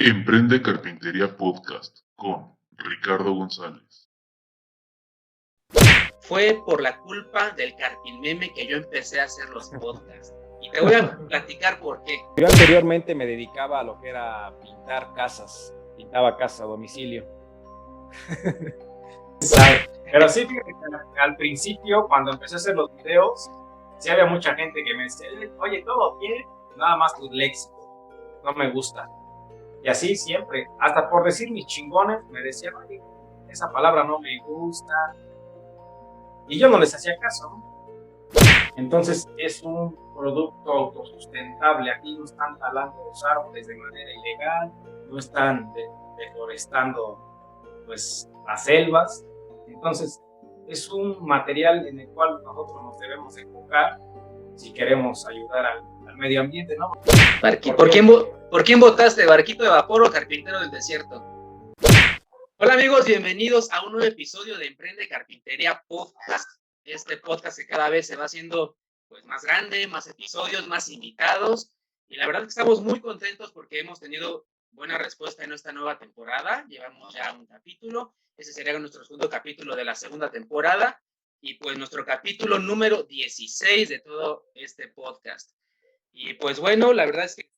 Emprende Carpintería Podcast con Ricardo González. Fue por la culpa del Carpinmeme que yo empecé a hacer los podcasts. Y te voy a platicar por qué. Yo anteriormente me dedicaba a lo que era pintar casas. Pintaba casas a domicilio. Pero sí, fíjate que al principio, cuando empecé a hacer los videos, sí había mucha gente que me decía, oye, todo bien, nada más tu léxico, no me gusta. Y así siempre, hasta por decir mis chingones, me decían, oye, esa palabra no me gusta. Y yo no les hacía caso, ¿no? Entonces es un producto autosustentable. Aquí no están talando los árboles de manera ilegal, no están deforestando pues, las selvas. Entonces es un material en el cual nosotros nos debemos enfocar si queremos ayudar al medio ambiente, ¿no? ¿Por quién votaste? ¿Barquito de vapor o carpintero del desierto? Hola amigos, bienvenidos a un nuevo episodio de Emprende Carpintería Podcast. Este podcast que cada vez se va haciendo pues, más grande, más episodios, más invitados. Y la verdad que estamos muy contentos porque hemos tenido buena respuesta en esta nueva temporada. Llevamos ya un capítulo. Ese sería nuestro segundo capítulo de la segunda temporada. Y pues nuestro capítulo número 16 de todo este podcast. Y pues bueno, la verdad es que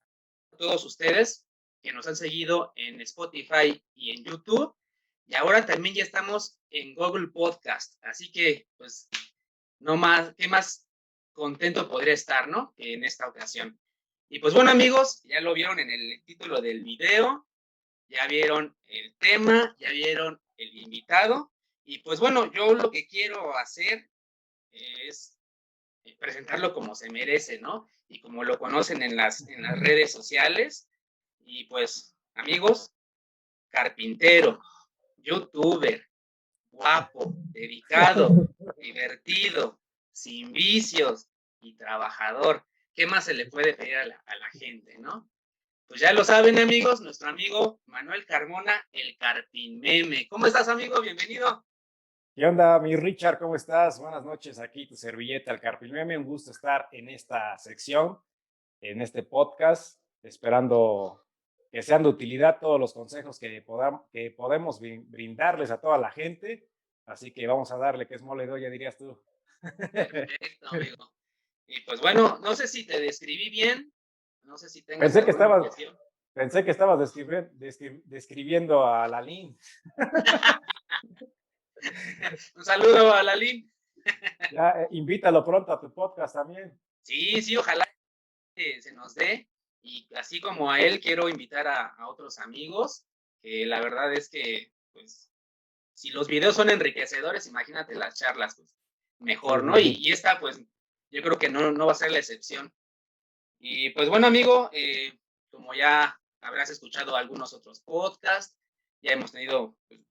todos ustedes que nos han seguido en Spotify y en YouTube. Y ahora también ya estamos en Google Podcast. Así que, pues, no más, ¿qué más contento podría estar, no? Que en esta ocasión. Y pues bueno, amigos, ya lo vieron en el título del video, ya vieron el tema, ya vieron el invitado. Y pues bueno, yo lo que quiero hacer es presentarlo como se merece, ¿no? Y como lo conocen en las redes sociales. Y pues, amigos, carpintero, youtuber, guapo, dedicado, divertido, sin vicios y trabajador. ¿Qué más se le puede pedir a la gente, no? Pues ya lo saben, amigos, nuestro amigo Manuel Carmona, el Carpinmeme. ¿Cómo estás, amigo? Bienvenido. ¿Qué onda, mi Richard? ¿Cómo estás? Buenas noches, aquí tu servilleta, el Carpinmeme. Un gusto estar en esta sección, en este podcast, esperando que sean de utilidad todos los consejos que podemos brindarles a toda la gente. Así que vamos a darle, que es mole de olla, dirías tú. Perfecto, amigo. Y pues bueno, no sé si te describí bien, no sé si tengas Pensé que estabas describiendo a Lalín. Un saludo a Lalín. Ya, invítalo pronto a tu podcast también. Sí, ojalá se nos dé. Y así como a él, quiero invitar a otros amigos, que la verdad es que, pues, si los videos son enriquecedores, imagínate las charlas, pues, mejor, ¿no? Y esta, pues, yo creo que no va a ser la excepción. Y pues bueno, amigo, como ya habrás escuchado algunos otros podcasts, ya hemos tenido pues,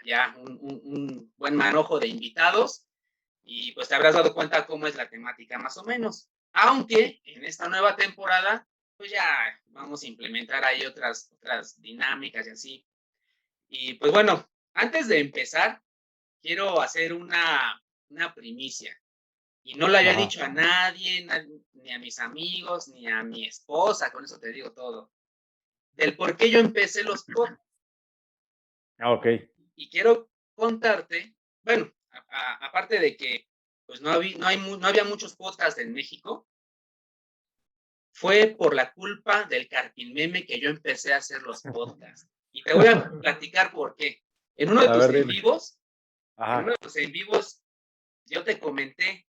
ya un buen manojo de invitados y pues te habrás dado cuenta cómo es la temática más o menos. Aunque en esta nueva temporada, pues ya vamos a implementar ahí otras dinámicas y así. Y pues bueno, antes de empezar, quiero hacer una primicia. Y no le había dicho a nadie, ni a mis amigos, ni a mi esposa, con eso te digo todo. Del por qué yo empecé los podcasts. Ok. Y quiero contarte, bueno, aparte de que pues no había muchos podcasts en México, fue por la culpa del Carpinmeme que yo empecé a hacer los podcasts. Y te voy a platicar por qué. En uno de tus en vivos, yo te comenté,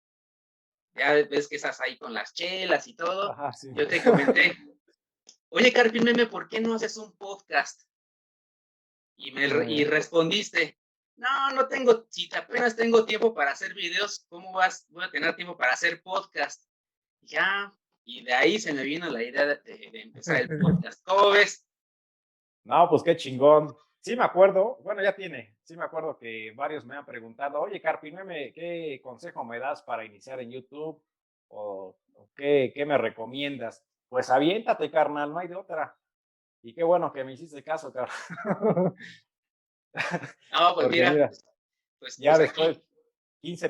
ya ves que estás ahí con las chelas y todo, Sí. yo te comenté, oye Carpinmeme, ¿por qué no haces un podcast? Y respondiste, no tengo, si apenas tengo tiempo para hacer videos, ¿cómo voy a tener tiempo para hacer podcast? Ya, y de ahí se me vino la idea de empezar el podcast. ¿Cómo ves? No, pues qué chingón. Sí me acuerdo, bueno, sí me acuerdo que varios me han preguntado, oye, Carpinmeme, ¿qué consejo me das para iniciar en YouTube? ¿O qué me recomiendas? Pues aviéntate, carnal, no hay de otra. Y qué bueno que me hiciste caso, carnal. No, pues mira, pues ya pues después, aquí. 15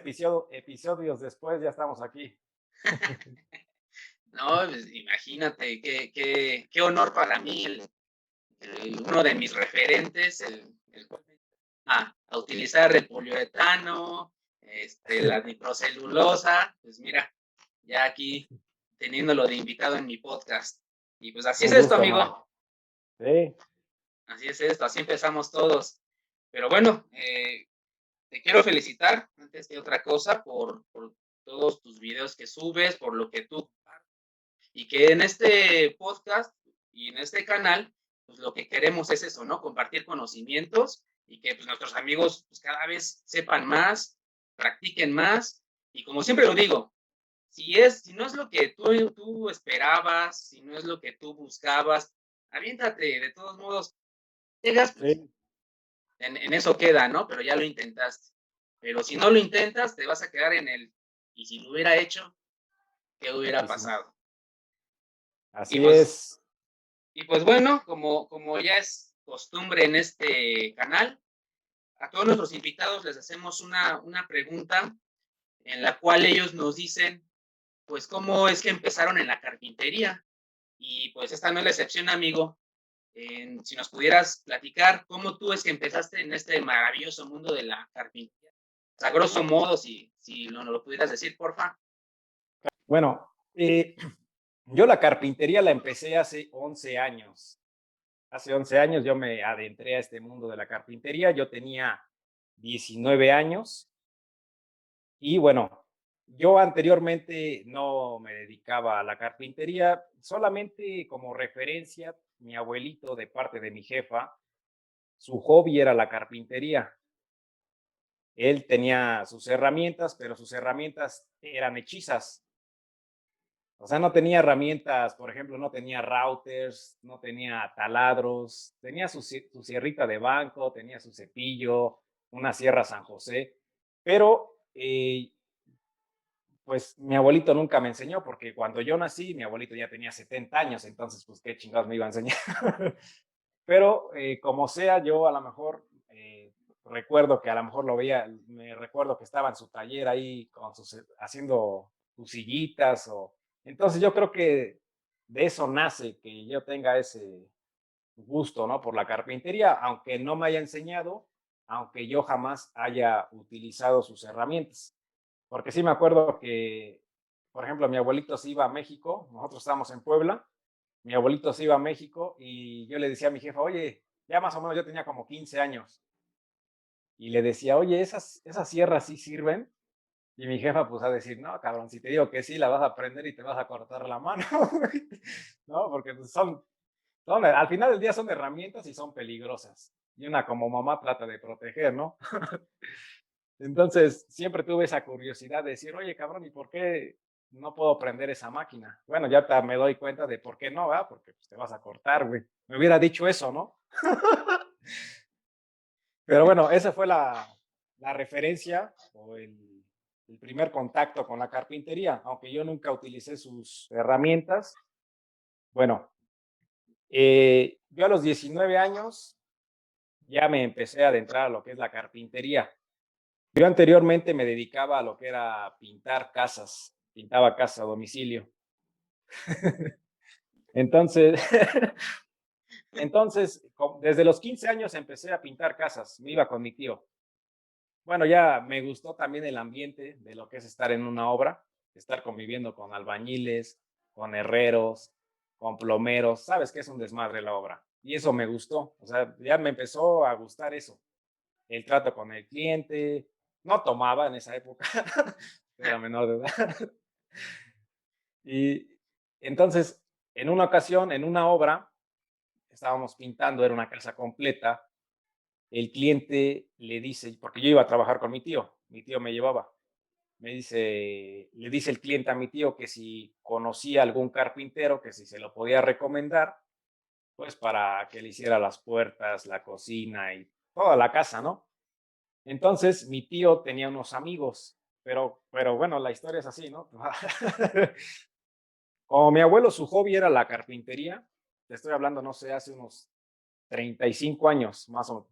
episodios después, ya estamos aquí. No, pues imagínate, qué honor para mí uno de mis referentes, a utilizar el poliuretano, la nitrocelulosa, pues mira, ya aquí teniéndolo de invitado en mi podcast. Y pues así Un es esto, gusto, amigo. man. Sí, Así es esto, así empezamos todos. Pero bueno, te quiero felicitar, antes de otra cosa, por todos tus videos que subes, por lo que tú... Y que en este podcast y en este canal, pues lo que queremos es eso, ¿no? Compartir conocimientos y que pues, nuestros amigos pues, cada vez sepan más, practiquen más. Y como siempre lo digo, si no es lo que tú esperabas, si no es lo que tú buscabas, aviéntate, de todos modos, llegas, pues, sí. en eso queda, ¿no? Pero ya lo intentaste. Pero si no lo intentas, te vas a quedar en el, y si lo hubiera hecho, ¿qué hubiera Y sí, pasado? Y así pues, es. y pues bueno, como ya es costumbre en este canal, a todos nuestros invitados les hacemos una pregunta en la cual ellos nos dicen, pues, cómo es que empezaron en la carpintería. Y pues esta no es la excepción, amigo. Si nos pudieras platicar cómo tú es que empezaste en este maravilloso mundo de la carpintería. A grosso modo, si no lo pudieras decir, porfa. Bueno, yo la carpintería la empecé hace 11 años. Hace 11 años yo me adentré a este mundo de la carpintería. Yo tenía 19 años y bueno, yo anteriormente no me dedicaba a la carpintería, solamente como referencia, mi abuelito de parte de mi jefa, su hobby era la carpintería. Él tenía sus herramientas, pero sus herramientas eran hechizas. O sea, no tenía herramientas, por ejemplo, no tenía routers, no tenía taladros, tenía su sierrita de banco, tenía su cepillo, una sierra San José, pero pues mi abuelito nunca me enseñó porque cuando yo nací, mi abuelito ya tenía 70 años, entonces pues qué chingados me iba a enseñar. Pero como sea, yo a lo mejor recuerdo que a lo mejor lo veía, me recuerdo que estaba en su taller ahí con haciendo sus sillitas o entonces yo creo que de eso nace que yo tenga ese gusto, ¿no? Por la carpintería, aunque no me haya enseñado, aunque yo jamás haya utilizado sus herramientas. Porque sí me acuerdo que, por ejemplo, mi abuelito se iba a México, nosotros estábamos en Puebla, mi abuelito se iba a México y yo le decía a mi jefa, oye, ya más o menos yo tenía como 15 años, y le decía, oye, esas sierras sí sirven. Y mi jefa, pues, a decir, no, cabrón, si te digo que sí, la vas a prender y te vas a cortar la mano, ¿no? Porque pues, al final del día son herramientas y son peligrosas. Y una como mamá trata de proteger, ¿no? Entonces, siempre tuve esa curiosidad de decir, oye, cabrón, ¿y por qué no puedo prender esa máquina? Bueno, ya me doy cuenta de por qué no, ¿verdad? Porque pues, te vas a cortar, güey. Me hubiera dicho eso, ¿no? Pero bueno, esa fue la referencia o el primer contacto con la carpintería, aunque yo nunca utilicé sus herramientas. Bueno, yo a los 19 años ya me empecé a adentrar a lo que es la carpintería. Yo anteriormente me dedicaba a lo que era pintar casas, pintaba casas a domicilio. Entonces, desde los 15 años empecé a pintar casas, me iba con mi tío. Bueno, ya me gustó también el ambiente de lo que es estar en una obra, estar conviviendo con albañiles, con herreros, con plomeros, sabes que es un desmadre la obra. Y eso me gustó, o sea, ya me empezó a gustar eso, el trato con el cliente, no tomaba en esa época, era menor de edad. Y entonces, en una ocasión, en una obra, estábamos pintando, era una casa completa, el cliente le dice, porque yo iba a trabajar con mi tío me llevaba, le dice el cliente a mi tío que si conocía algún carpintero, que si se lo podía recomendar, pues para que le hiciera las puertas, la cocina y toda la casa, ¿no? Entonces mi tío tenía unos amigos, pero bueno, la historia es así, ¿no? Como mi abuelo, su hobby era la carpintería, te estoy hablando, no sé, hace unos 35 años más o menos.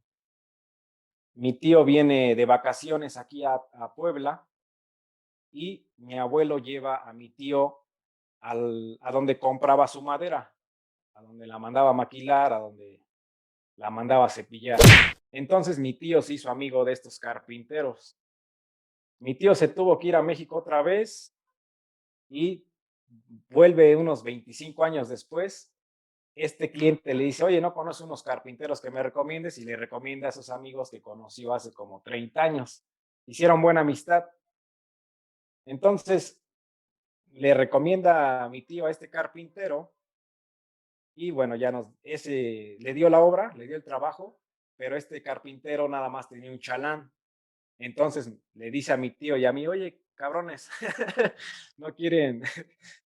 Mi tío viene de vacaciones aquí a Puebla y mi abuelo lleva a mi tío a donde compraba su madera, a donde la mandaba a maquilar, a donde la mandaba a cepillar. Entonces mi tío se hizo amigo de estos carpinteros. Mi tío se tuvo que ir a México otra vez y vuelve unos 25 años después. Este cliente le dice, oye, ¿no conoces unos carpinteros que me recomiendes? Y le recomienda a sus amigos que conoció hace como 30 años. Hicieron buena amistad. Entonces, le recomienda a mi tío a este carpintero y bueno, ese le dio la obra, le dio el trabajo, pero este carpintero nada más tenía un chalán. Entonces le dice a mi tío y a mí, oye, cabrones, no quieren,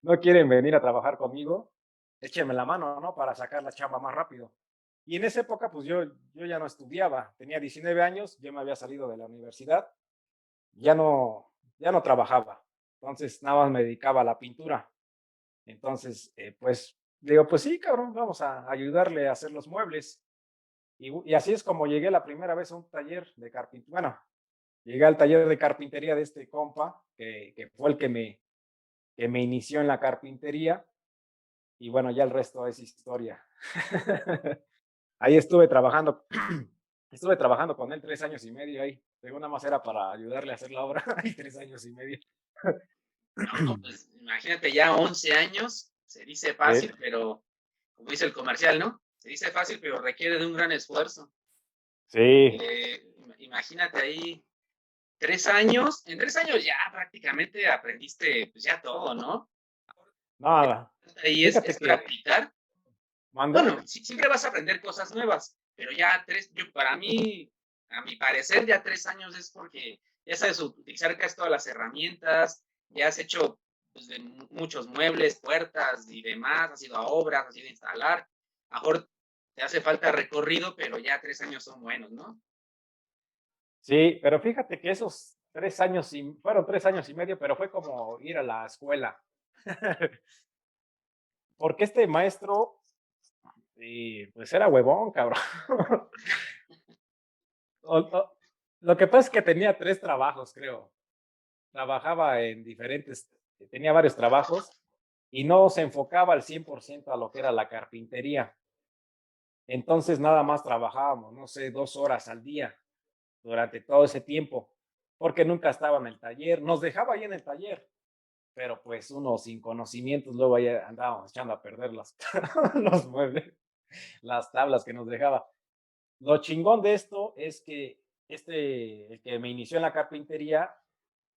no quieren venir a trabajar conmigo, échenme la mano, ¿no? Para sacar la chamba más rápido. Y en esa época, pues yo ya no estudiaba, tenía 19 años, yo me había salido de la universidad, ya no trabajaba. Entonces, nada más me dedicaba a la pintura. Entonces, pues, digo, pues sí, cabrón, vamos a ayudarle a hacer los muebles. Y así es como llegué la primera vez a un taller de carpintería. Bueno, llegué al taller de carpintería de este compa, que fue el que me inició en la carpintería. Y bueno, ya el resto es historia. Ahí estuve trabajando con él 3 años y medio ahí. Según nada más era para ayudarle a hacer la obra, y 3 años y medio. No, pues imagínate ya 11 años, se dice fácil, pero como dice el comercial, ¿no? Se dice fácil, pero requiere de un gran esfuerzo. Sí, Imagínate ahí 3 años, en 3 años ya prácticamente aprendiste pues ya todo, ¿no? nada. Ahí Fíjate es que practicar. mande. Bueno, siempre vas a aprender cosas nuevas, pero ya para mí, a mi parecer, ya 3 años es porque ya sabes utilizar casi todas las herramientas, ya has hecho pues, de muchos muebles, puertas y demás, has ido a obras, has ido a instalar. A lo mejor te hace falta recorrido, pero ya 3 años son buenos, ¿no? Sí, pero fíjate que esos 3 años fueron 3 años y medio, pero fue como ir a la escuela. Porque este maestro, pues era huevón, cabrón. Lo que pasa es que tenía 3 trabajos, creo. Trabajaba en tenía varios trabajos y no se enfocaba al 100% a lo que era la carpintería. Entonces nada más trabajábamos, no sé, 2 horas al día durante todo ese tiempo, porque nunca estaba en el taller. Nos dejaba ahí en el taller, pero pues uno sin conocimientos luego ahí andábamos echando a perder los muebles, las tablas que nos dejaba. Lo chingón de esto es que el que me inició en la carpintería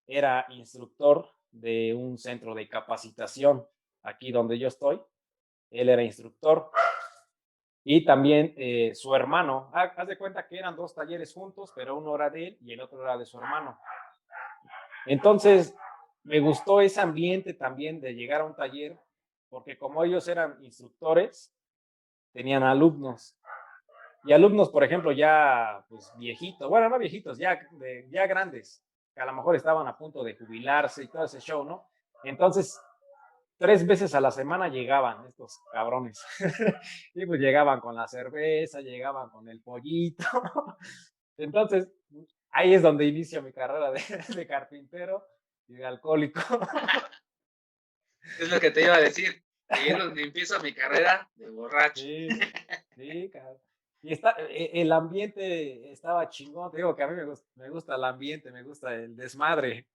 era instructor de un centro de capacitación aquí donde yo estoy. Él era instructor y también su hermano. Haz de cuenta que eran 2 talleres juntos, pero uno era de él y el otro era de su hermano. Entonces, me gustó ese ambiente también de llegar a un taller, porque como ellos eran instructores, tenían alumnos. Y alumnos, por ejemplo, ya pues viejitos, bueno, no viejitos, ya grandes, que a lo mejor estaban a punto de jubilarse y todo ese show, ¿no? Entonces, 3 veces a la semana llegaban estos cabrones. Y pues llegaban con la cerveza, llegaban con el pollito. Entonces, ahí es donde inicio mi carrera de carpintero y de alcohólico. Es lo que te iba a decir. Ahí es donde empiezo mi carrera de borracho. Sí, sí, cabrón. Y el ambiente estaba chingón. Te digo que a mí me gusta el ambiente, me gusta el desmadre.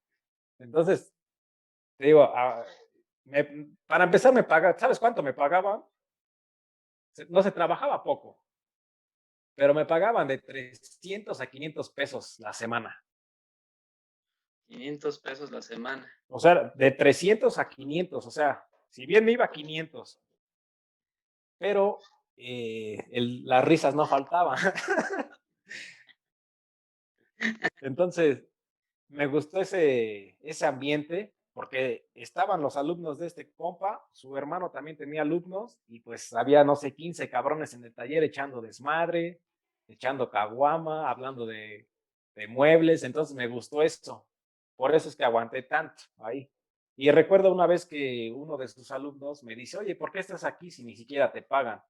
Entonces, te digo, para empezar me pagaban, ¿sabes cuánto me pagaban? No se trabajaba poco, pero me pagaban de 300 a 500 pesos la semana. 500 pesos la semana. O sea, de 300 a 500, o sea, si bien me iba a 500, pero las risas no faltaban. Entonces, me gustó ese ambiente porque estaban los alumnos de este compa, su hermano también tenía alumnos y pues había, no sé, 15 cabrones en el taller echando desmadre, echando caguama, hablando de muebles, entonces me gustó eso. Por eso es que aguanté tanto ahí. Y recuerdo una vez que uno de sus alumnos me dice, oye, ¿por qué estás aquí si ni siquiera te pagan?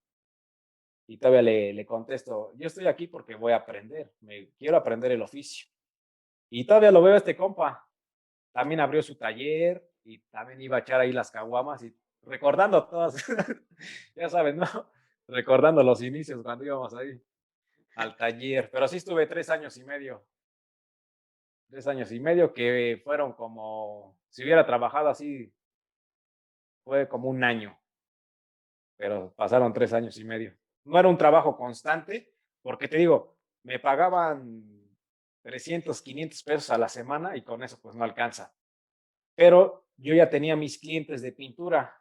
Y todavía le contesto, yo estoy aquí porque voy a aprender, quiero aprender el oficio. Y todavía lo veo a este compa. También abrió su taller y también iba a echar ahí las caguamas y recordando todas, ya saben, ¿no? Recordando los inicios cuando íbamos ahí. al taller, pero sí estuve 3 años y medio. 3 años y medio que fueron como, si hubiera trabajado así, fue como un año, pero pasaron 3 años y medio. No era un trabajo constante, porque te digo, me pagaban 300, 500 pesos a la semana y con eso pues no alcanza. Pero yo ya tenía mis clientes de pintura.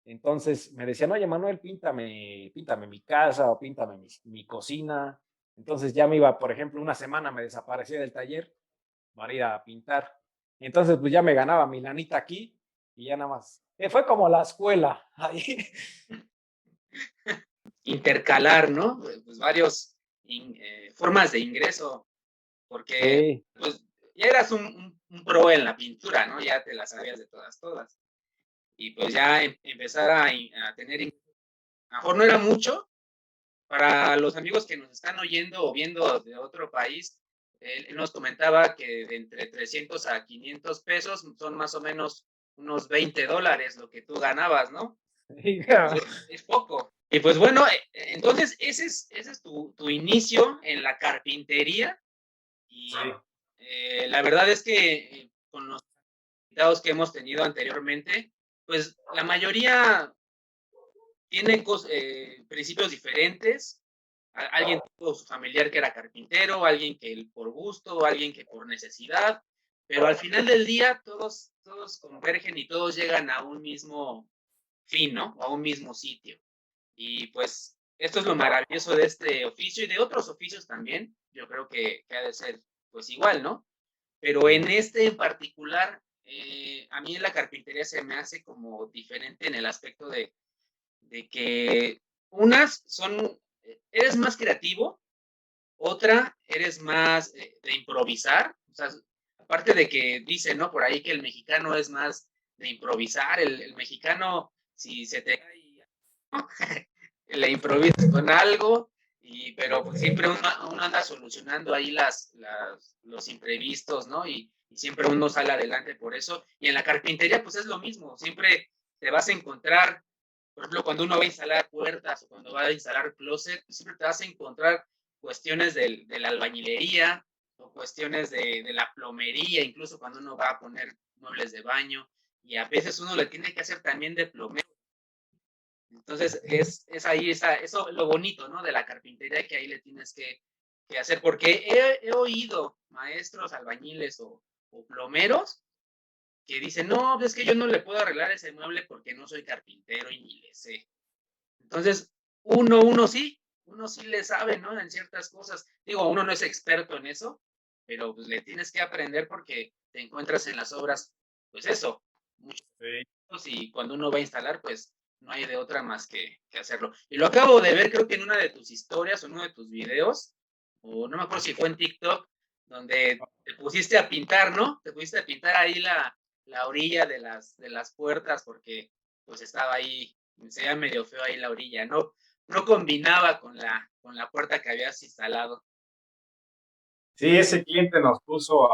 Entonces me decían, oye, Manuel, píntame mi casa o píntame mi cocina. Entonces ya me iba, por ejemplo, una semana me desaparecía del taller para ir a pintar. Entonces, pues ya me ganaba mi lanita aquí y ya nada más. Fue como la escuela. Ahí. Intercalar, ¿no? Pues varios formas de ingreso, porque Sí, pues ya eras un pro en la pintura, ¿no? Ya te las sabías de todas. Y pues ya empezar a tener, a lo mejor no era mucho, para los amigos que nos están oyendo o viendo de otro país, él nos comentaba que de entre 300 a 500 pesos son más o menos unos $20 lo que tú ganabas, ¿no? sí, Pues es poco. Y pues bueno, entonces ese es tu inicio en la carpintería. Y Sí. la verdad es que con los invitados que hemos tenido anteriormente, pues la mayoría tienen principios diferentes. Alguien tuvo su familiar que era carpintero, alguien que por gusto, alguien que por necesidad, pero al final del día todos convergen y todos llegan a un mismo fin, ¿no? A un mismo sitio. Y pues esto es lo maravilloso de este oficio y de otros oficios también. Yo creo que ha de ser pues igual, ¿no? Pero en este en particular, a mí la carpintería se me hace como diferente en el aspecto de que unas son, eres más creativo, otra eres más de improvisar, o sea, aparte de que dicen, ¿no? Por ahí que el mexicano es más de improvisar, el mexicano, si se te cae, ¿no? Le improvisas con algo, pero pues siempre uno anda solucionando ahí los imprevistos, ¿no? Y siempre uno sale adelante por eso. Y en la carpintería, pues es lo mismo, siempre te vas a encontrar, por ejemplo, cuando uno va a instalar puertas o cuando va a instalar closet, pues siempre te vas a encontrar cuestiones de la albañilería o cuestiones de la plomería, incluso cuando uno va a poner muebles de baño, y a veces uno le tiene que hacer también de plomero. Entonces, es ahí eso lo bonito, ¿no? De la carpintería, que ahí le tienes que hacer, porque he oído maestros albañiles o plomeros que dicen, no, es que yo no le puedo arreglar ese mueble porque no soy carpintero y ni le sé. Entonces, uno sí le sabe, ¿no? En ciertas cosas. Digo, uno no es experto en eso, pero pues le tienes que aprender porque te encuentras en las obras, pues eso, muchos, y cuando uno va a instalar, pues no hay de otra más que hacerlo. Y lo acabo de ver, creo que en una de tus historias o en uno de tus videos, o no me acuerdo si fue en TikTok, donde te pusiste a pintar, ¿no? Te pusiste a pintar ahí la orilla de las puertas porque pues estaba ahí, se veía medio feo ahí la orilla, no combinaba con la puerta que habías instalado. Sí, ese cliente nos puso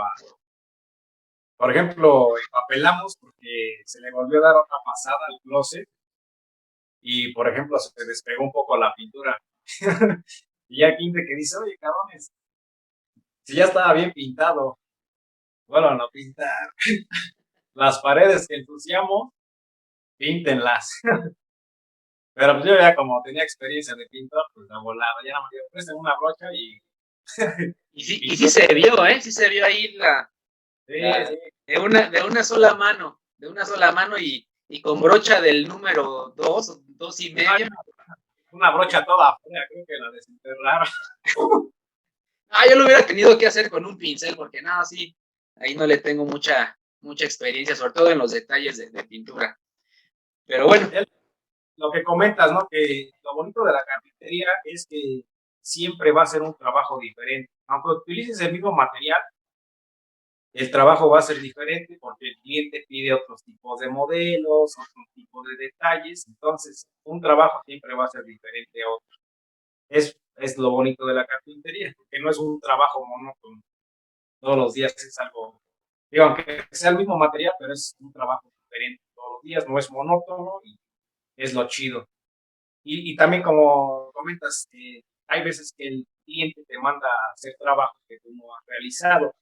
por ejemplo, empapelamos porque se le volvió a dar otra pasada al closet y, por ejemplo, se despegó un poco la pintura. Y ya cliente que dice, oye, cabrones, si ya estaba bien pintado, bueno, no pintar. Las paredes que ensuciamos, píntenlas. Pero pues yo ya como tenía experiencia de pintor, pues la volada, ya nada más digo, presten una brocha y... Y sí se vio, ¿eh? Sí se vio ahí Sí, sí. de una sola mano, y con brocha del número 2, 2.5. Una brocha toda afuera, creo que la desenterraron. Yo lo hubiera tenido que hacer con un pincel, porque no, sí, ahí no le tengo mucha experiencia, sobre todo en los detalles de pintura. Pero bueno. Lo que comentas, ¿no? Que lo bonito de la carpintería es que siempre va a ser un trabajo diferente. Aunque utilices el mismo material, el trabajo va a ser diferente porque el cliente pide otros tipos de modelos, otros tipos de detalles. Entonces, un trabajo siempre va a ser diferente a otro. Es lo bonito de la carpintería, porque no es un trabajo monótono. Todos los días es algo, digo, aunque sea el mismo material, pero es un trabajo diferente todos los días, no es monótono y es lo chido. Y también como comentas, hay veces que el cliente te manda a hacer trabajo que tú no has realizado,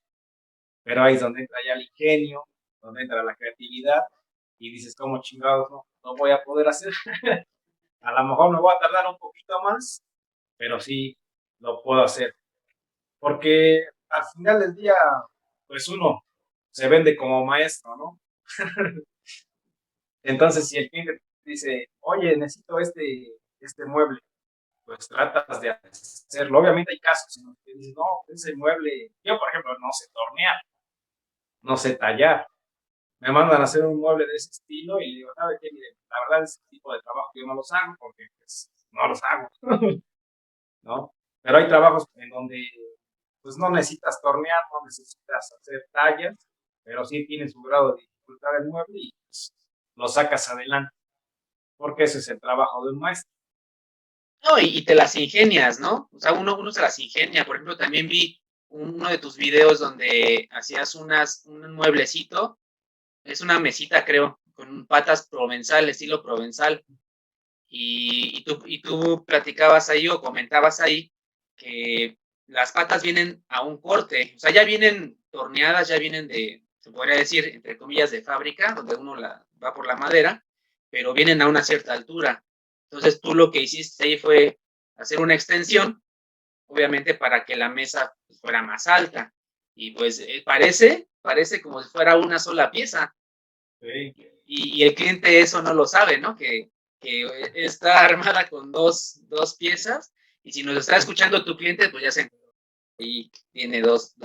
pero ahí es donde entra ya el ingenio, donde entra la creatividad y dices, ¿cómo chingados no voy a poder hacer? A lo mejor me voy a tardar un poquito más, pero sí lo puedo hacer. Porque al final del día, pues uno se vende como maestro, ¿no? Entonces, si el cliente dice, oye, necesito este mueble, pues tratas de hacerlo. Obviamente hay casos en los que dices, no, ese mueble, yo por ejemplo no sé tornear, no sé tallar. Me mandan a hacer un mueble de ese estilo y le digo, ¿sabe qué? Mire, la verdad, ese tipo de trabajo yo no los hago porque pues, no los hago, ¿no? Pero hay trabajos en donde pues no necesitas tornear, no necesitas hacer tallas, pero sí tiene su grado de dificultad el mueble y pues, lo sacas adelante, porque ese es el trabajo de un maestro. No, y te las ingenias, ¿no? O sea, uno se las ingenia. Por ejemplo, también vi uno de tus videos donde hacías un mueblecito, es una mesita, creo, con patas provenzal, estilo provenzal. Y tú platicabas ahí o comentabas ahí que las patas vienen a un corte, o sea, ya vienen torneadas, ya vienen se podría decir, entre comillas, de fábrica, donde uno va por la madera, pero vienen a una cierta altura. Entonces tú lo que hiciste ahí fue hacer una extensión, obviamente para que la mesa fuera más alta. Y pues parece como si fuera una sola pieza. Sí. Y el cliente eso no lo sabe, ¿no? Que está armada con dos piezas, y si nos está escuchando tu cliente, pues ya se enteró, y tiene dos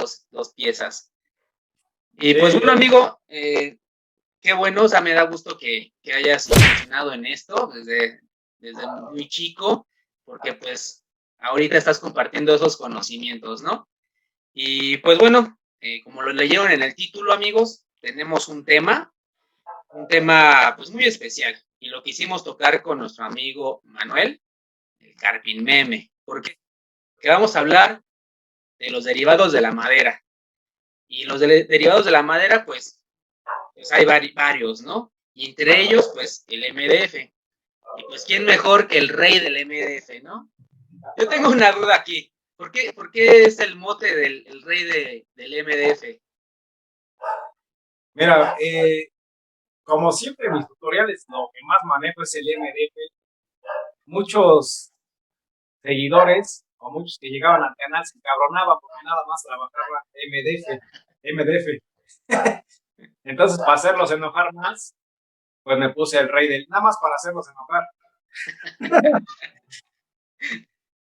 piezas. Y pues Sí, bueno, amigo, qué bueno, o sea, me da gusto que hayas funcionado en esto desde muy chico, porque pues ahorita estás compartiendo esos conocimientos, ¿no? Y pues bueno, como lo leyeron en el título, amigos, tenemos un tema pues muy especial, y lo quisimos tocar con nuestro amigo Manuel, el Carpin Meme. ¿Por qué? Porque vamos a hablar de los derivados de la madera. Y los derivados de la madera, pues hay varios, ¿no? Y entre ellos, pues el MDF. Y pues, ¿quién mejor que el rey del MDF, no? Yo tengo una duda aquí. ¿Por qué es el mote del rey del MDF? mira, como siempre en mis tutoriales lo que más manejo es el MDF. Muchos seguidores o muchos que llegaban al canal se encabronaban porque nada más trabajaba MDF. Entonces, para hacerlos enojar más, pues me puse el rey del, nada más para hacerlos enojar.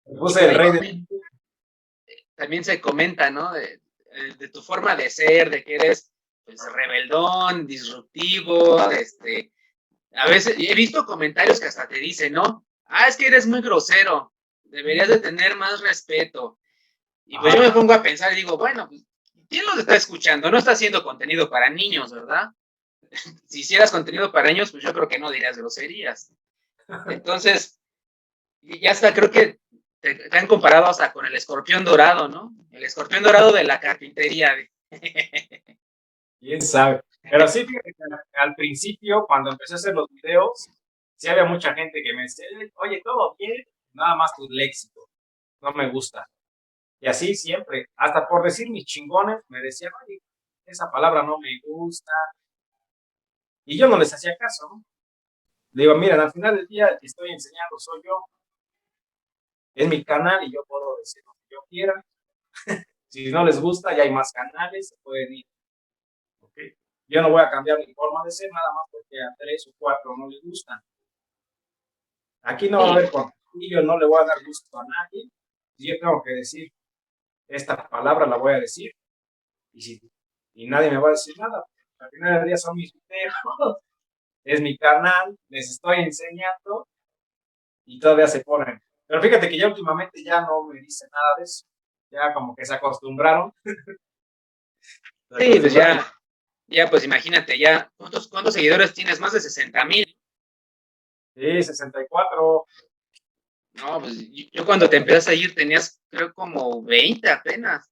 Me puse el rey del. También se comenta, ¿no? De tu forma de ser, de que eres pues rebeldón, disruptivo, a veces he visto comentarios que hasta te dicen, ¿no? Ah, es que eres muy grosero, deberías de tener más respeto. Y pues yo me pongo a pensar y digo, bueno, ¿quién los está escuchando? No está haciendo contenido para niños, ¿verdad? Si hicieras contenido para niños, pues yo creo que no dirías groserías. Entonces, ya hasta creo que te han comparado hasta con el escorpión dorado, ¿no? El escorpión dorado de la carpintería. ¿Quién sabe? Pero sí, fíjate que al principio, cuando empecé a hacer los videos, sí había mucha gente que me decía, oye, todo bien, nada más tu léxico, no me gusta. Y así siempre, hasta por decir mis chingones, me decían, oye, esa palabra no me gusta. Y yo no les hacía caso, ¿no? Le digo, miren, al final del día el que estoy enseñando soy yo, es mi canal y yo puedo decir lo que yo quiera. Si no les gusta, ya hay más canales, se pueden ir. ¿Okay? Yo no voy a cambiar mi forma de ser nada más porque a 3 o 4 no les gustan. Aquí no va a haber contigo, no le voy a dar gusto a nadie. Si yo tengo que decir esta palabra, la voy a decir. Y nadie me va a decir nada. Al final del día son mis videos, es mi canal, les estoy enseñando y todavía se ponen. Pero fíjate que ya últimamente ya no me dicen nada de eso. Ya como que se acostumbraron. Sí, pues ya pues imagínate, ya, ¿cuántos seguidores tienes? Más de 60,000. Sí, 64. No, pues yo cuando te empecé a seguir tenías, creo, como 20 apenas.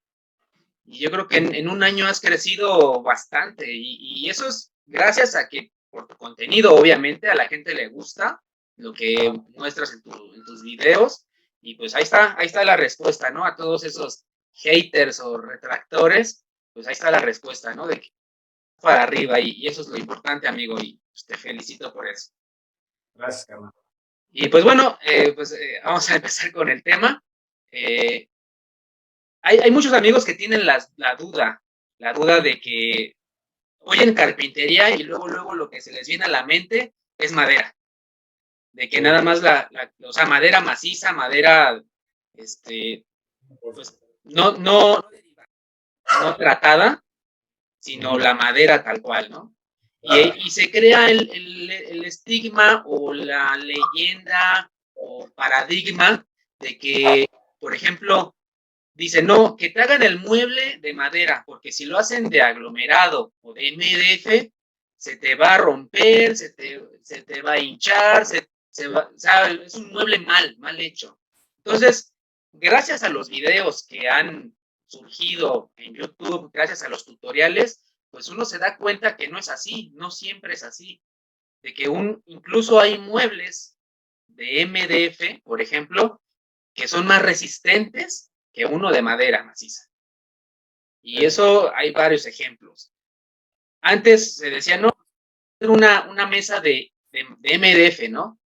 Y yo creo que en un año has crecido bastante. Y eso es gracias a que por tu contenido, obviamente, a la gente le gusta lo que muestras en tus videos. Y pues ahí está la respuesta, ¿no? A todos esos haters o retractores, pues ahí está la respuesta, ¿no? De que para arriba, y eso es lo importante, amigo, y pues, te felicito por eso. Gracias, carnal. Y pues bueno, vamos a empezar con el tema. Hay muchos amigos que tienen la duda de que oyen carpintería y luego lo que se les viene a la mente es madera. De que nada más o sea, madera maciza, madera, pues, no tratada, sino la madera tal cual, ¿no? Y se crea el estigma o la leyenda o paradigma de que, por ejemplo, dice, no, que te hagan el mueble de madera, porque si lo hacen de aglomerado o de MDF, se te va a romper, se te va a hinchar, o sea, es un mueble mal hecho. Entonces, gracias a los videos que han surgido en YouTube, gracias a los tutoriales, pues uno se da cuenta que no es así, no siempre es así, de que incluso hay muebles de MDF, por ejemplo, que son más resistentes que uno de madera maciza. Y eso hay varios ejemplos. Antes se decía, no, una mesa de MDF, ¿no?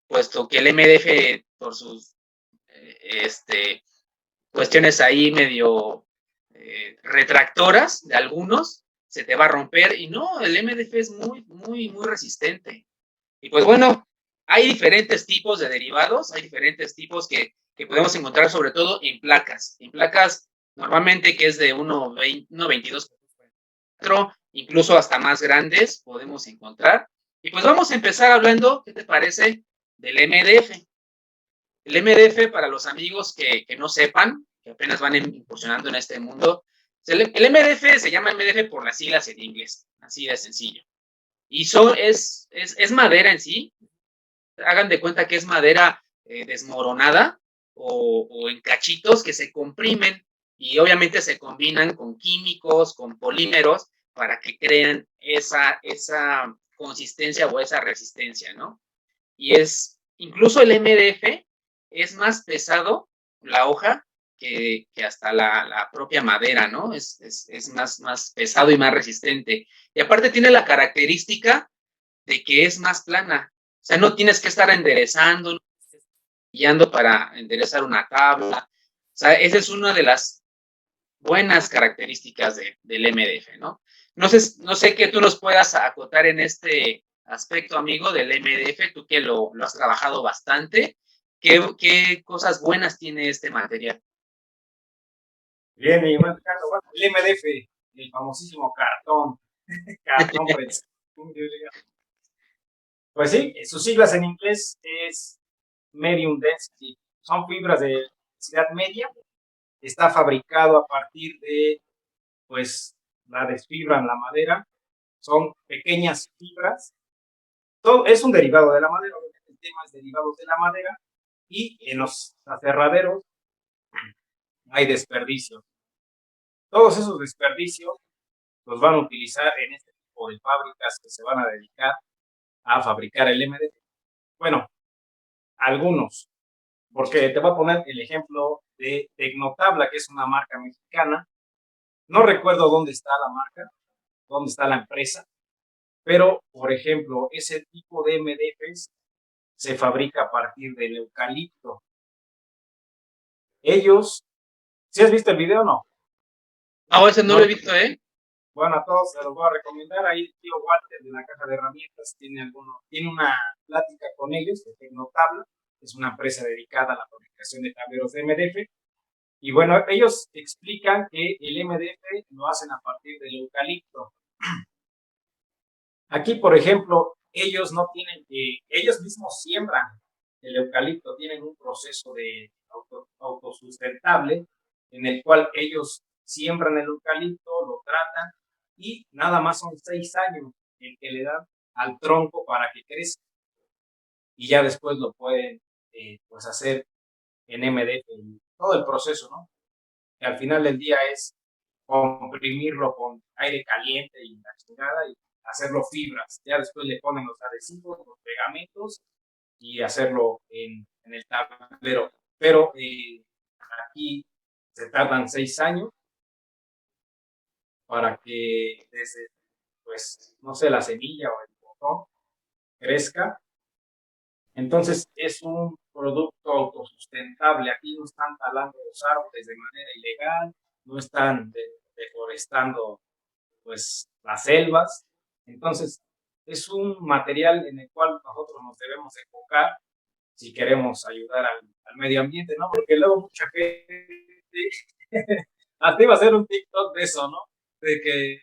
Puesto que el MDF, por sus cuestiones ahí medio retractoras de algunos, se te va a romper. Y no, el MDF es muy resistente. Y pues bueno, hay diferentes tipos de derivados, hay diferentes tipos que podemos encontrar sobre todo en placas. En placas normalmente que es de 1.22, incluso hasta más grandes podemos encontrar. Y pues vamos a empezar hablando, ¿qué te parece? Del MDF. El MDF, para los amigos que no sepan, que apenas van incursionando en este mundo, el MDF se llama MDF por las siglas en inglés, así de sencillo. Y es madera en sí. Hagan de cuenta que es madera desmoronada o en cachitos que se comprimen y obviamente se combinan con químicos, con polímeros para que crean esa consistencia o esa resistencia, ¿no? Y incluso el MDF es más pesado, la hoja, que hasta la propia madera, ¿no? Es más pesado y más resistente. Y aparte tiene la característica de que es más plana. O sea, no tienes que estar enderezando, guiando para enderezar una tabla. O sea, esa es una de las buenas características del MDF, ¿no? No sé qué tú nos puedas acotar en este aspecto, amigo, del MDF, tú que lo has trabajado bastante. ¿Qué cosas buenas tiene este material? Bien, mi buen Ricardo. Bueno, el MDF, el famosísimo cartón. Cartón, pues sí, sus siglas en inglés es Medium Density. Son fibras de densidad media. Está fabricado a partir de, pues, la desfibran la madera. Son pequeñas fibras. Todo es un derivado de la madera. El tema es derivados de la madera. Y en los aserraderos hay desperdicios. Todos esos desperdicios los van a utilizar en este tipo de fábricas que se van a dedicar a fabricar el MDF. Bueno, algunos, porque te voy a poner el ejemplo de Tecnotabla, que es una marca mexicana. No recuerdo dónde está la marca, dónde está la empresa, pero, por ejemplo, ese tipo de MDFs se fabrica a partir del eucalipto. Ellos, ¿sí has visto el video o no? No, ese no lo he visto, ¿eh? Bueno, a todos se los voy a recomendar. Ahí el tío Walter de la Caja de Herramientas tiene una plática con ellos de Tecnotabla. Es una empresa dedicada a la fabricación de tableros de MDF. Y bueno, ellos explican que el MDF lo hacen a partir del eucalipto. Aquí, por ejemplo, ellos mismos siembran el eucalipto, tienen un proceso de autosustentable en el cual ellos siembran el eucalipto, lo tratan y nada más son 6 años el que le dan al tronco para que crezca. Y ya después lo pueden pues hacer en MDF, todo el proceso, ¿no? Que al final del día es comprimirlo con aire caliente y la chingada y hacerlo fibras. Ya después le ponen los adhesivos, los pegamentos y hacerlo en el tablero. pero aquí se tardan 6 años para que desde, pues, no sé, la semilla o el botón crezca. Entonces es un producto autosustentable. Aquí no están talando los árboles de manera ilegal, no están deforestando pues las selvas. Entonces es un material en el cual nosotros nos debemos enfocar si queremos ayudar al medio ambiente, ¿no? Porque luego mucha gente, hasta iba a hacer un TikTok de eso, ¿no? De que,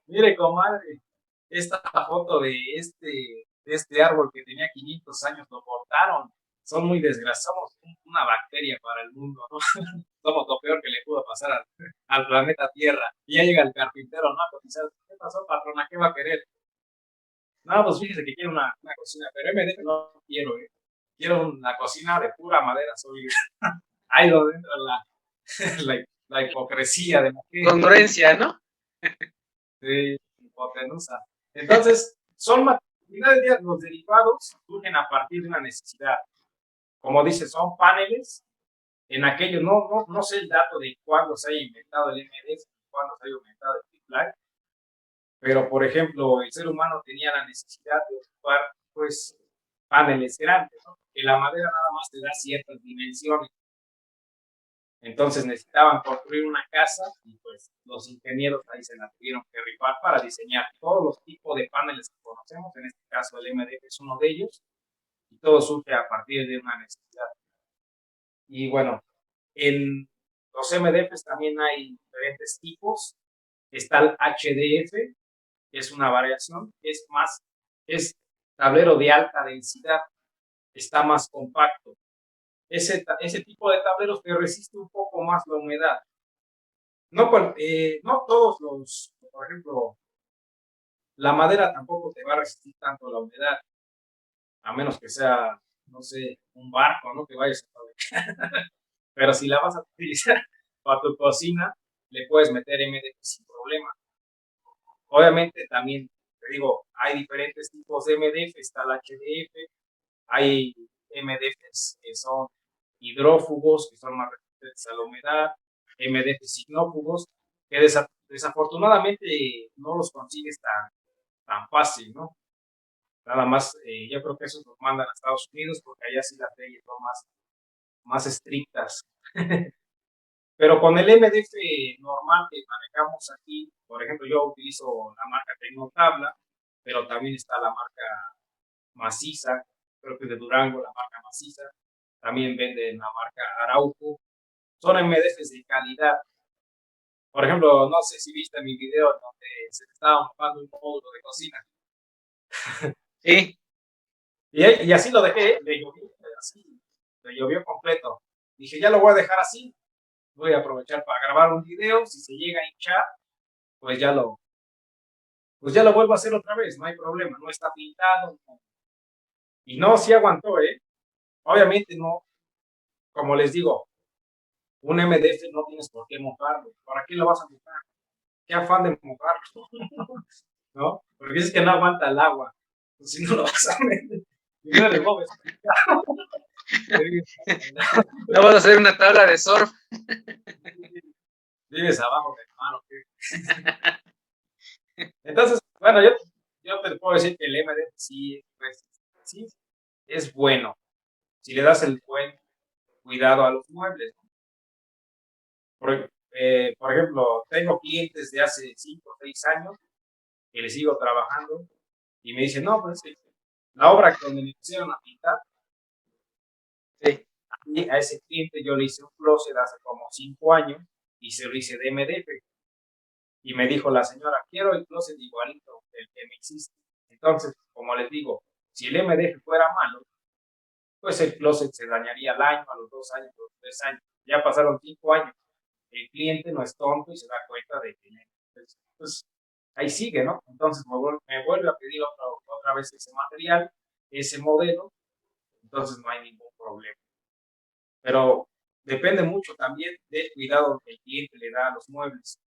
mire, comadre, esta foto de este árbol que tenía 500 años lo cortaron. Son muy desgraciados, una bacteria para el mundo, ¿no? Somos lo peor que le pudo pasar al planeta Tierra. Y ya llega el carpintero, ¿no? A cotizar. ¿Qué pasó, patrona? ¿Qué va a querer? No, pues fíjese que quiero una cocina, pero MDF no quiero, ¿eh? Quiero una cocina de pura madera sólida. Ahí donde entra la hipocresía de la gente. Congruencia, ¿no? Sí, hipotenusa. Entonces, al final del día, los derivados surgen a partir de una necesidad. Como dice, son paneles. En aquello, no sé el dato de cuándo se haya inventado el MDF, cuándo se haya inventado el triple, pero por ejemplo, el ser humano tenía la necesidad de ocupar pues paneles grandes, ¿no? Que la madera nada más te da ciertas dimensiones. Entonces necesitaban construir una casa y pues los ingenieros ahí se la tuvieron que rifar para diseñar todos los tipos de paneles que conocemos. En este caso el MDF es uno de ellos y todo surge a partir de una necesidad. Y bueno, en los MDFs también hay diferentes tipos. Está el HDF, que es una variación, es tablero de alta densidad, está más compacto. Ese tipo de tableros te resiste un poco más la humedad. No todos por ejemplo, la madera tampoco te va a resistir tanto la humedad, a menos que sea, no sé, un barco, ¿no? Que vayas a fabricar. Pero si la vas a utilizar para tu cocina, le puedes meter MDF sin problema. Obviamente también, te digo, hay diferentes tipos de MDF, está el HDF, hay MDFs que son hidrófugos, que son más resistentes a la humedad, MDFs ignófugos, que desafortunadamente no los consigues tan fácil, ¿no? Nada más, yo creo que esos los mandan a Estados Unidos porque allá sí las leyes son más estrictas. Pero con el MDF normal que manejamos aquí, por ejemplo, yo utilizo la marca Tecnotabla, pero también está la marca Maciza, creo que de Durango, la marca Maciza, también venden la marca Arauco, son MDFs de calidad. Por ejemplo, no sé si viste mi video donde se estaba montando un módulo de cocina. Sí. Y así lo dejé, le llovió completo. Dije, ya lo voy a dejar así, voy a aprovechar para grabar un video, si se llega a hinchar, pues ya lo vuelvo a hacer otra vez, no hay problema, no está pintado. No. Y no, sí aguantó, Obviamente no, como les digo, un MDF no tienes por qué mojarlo. ¿Para qué lo vas a mojar? ¿Qué afán de mojarlo? ¿No? Porque dices que no aguanta el agua. Pues si no lo vas a meter, no le mueves. No vas a hacer una tabla de surf. Vives abajo de mano. Entonces, bueno, yo te puedo decir que el MDF sí, pues, sí es bueno. Si le das el buen cuidado a los muebles. Por ejemplo, tengo clientes de hace 5 o 6 años que les sigo trabajando y me dicen, no, pues la obra donde me pusieron a pintar, sí. Y a ese cliente yo le hice un closet hace como 5 años y se lo hice de MDF. Y me dijo la señora, quiero el closet igualito el que me hiciste. Entonces, como les digo, si el MDF fuera malo, pues el closet se dañaría al año, a los 2 años, a los 3 años. Ya pasaron 5 años. El cliente no es tonto y se da cuenta de que pues ahí sigue, ¿no? Entonces me vuelve a pedir otra vez ese material, ese modelo, entonces no hay ningún problema. Pero depende mucho también del cuidado que el cliente le da a los muebles.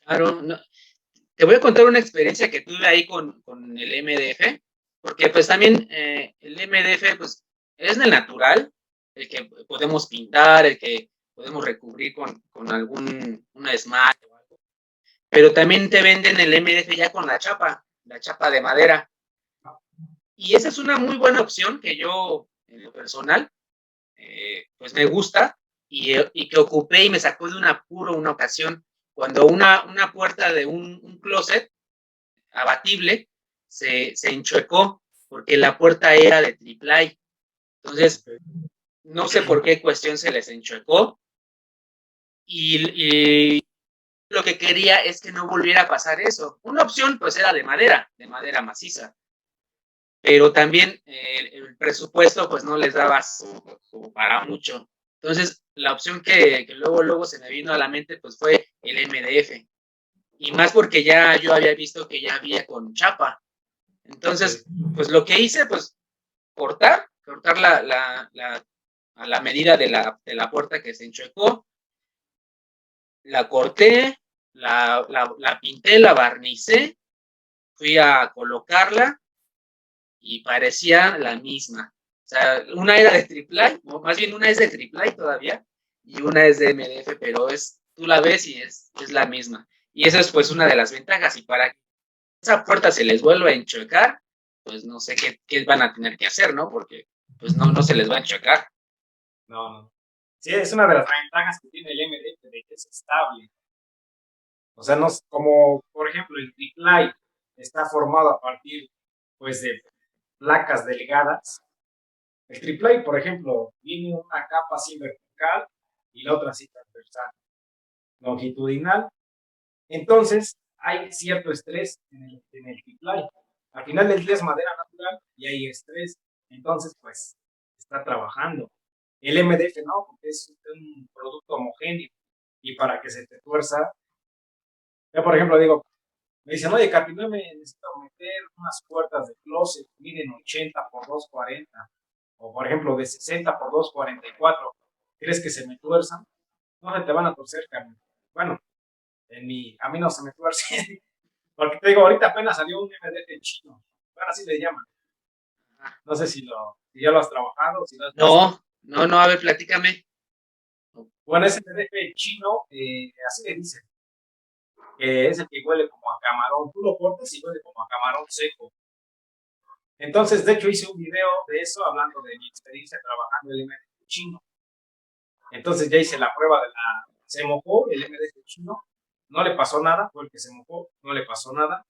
Claro, no. Te voy a contar una experiencia que tuve ahí con el MDF, porque pues también el MDF, pues es el natural, el que podemos pintar, el que podemos recubrir con una esmalte o algo. Pero también te venden el MDF ya con la chapa de madera. Y esa es una muy buena opción que yo, en lo personal, pues me gusta y que ocupé y me sacó de un apuro una ocasión cuando una puerta de un closet abatible se enchuecó porque la puerta era de triplay. Entonces, no sé por qué cuestión se les enchuecó y lo que quería es que no volviera a pasar eso. Una opción pues era de madera maciza, pero también el presupuesto pues no les daba para mucho. Entonces, la opción que luego se me vino a la mente pues fue el MDF. Y más porque ya yo había visto que ya había con chapa. Entonces, pues lo que hice, pues cortar a la medida de la puerta que se enchuecó, la corté, la pinté, la barnicé, fui a colocarla y parecía la misma. O sea, una era de triplay, o más bien una es de triplay todavía, y una es de MDF, pero tú la ves y es la misma. Y esa es pues una de las ventajas. Y para que esa puerta se les vuelva a enchuecar, pues no sé qué van a tener que hacer, ¿no? Porque pues no se les va a enchuecar. No. Sí, es una de las ventajas que tiene el MDF, de que es estable. O sea, no es como, por ejemplo, el triplay está formado a partir, pues, de placas delgadas. El triplay, por ejemplo, tiene una capa así vertical y la otra así transversal, longitudinal. Entonces, hay cierto estrés en el triplay. Al final del día es madera natural y hay estrés. Entonces, pues, está trabajando. El MDF no, porque es un producto homogéneo. Y para que se te tuerza, yo, por ejemplo, digo, me dicen, oye, Capi, no me necesito meter unas puertas de closet, miden 80 por 240, o por ejemplo, de 60 por 244. ¿Crees que se me tuerzan? No se te van a torcer, Carmen. Bueno, a mí no se me tuerce, porque te digo, ahorita apenas salió un MDF chino, bueno, así le llaman. No sé si ya lo has trabajado, si lo has visto. No, a ver, platícame. Bueno, ese MDF chino, así le dicen, que es el que huele como a camarón. Tú lo cortas y huele como a camarón seco. Entonces, de hecho, hice un video de eso hablando de mi experiencia trabajando el MDF chino. Entonces ya hice la prueba se mojó el MDF chino, no le pasó nada, fue el que se mojó, no le pasó nada.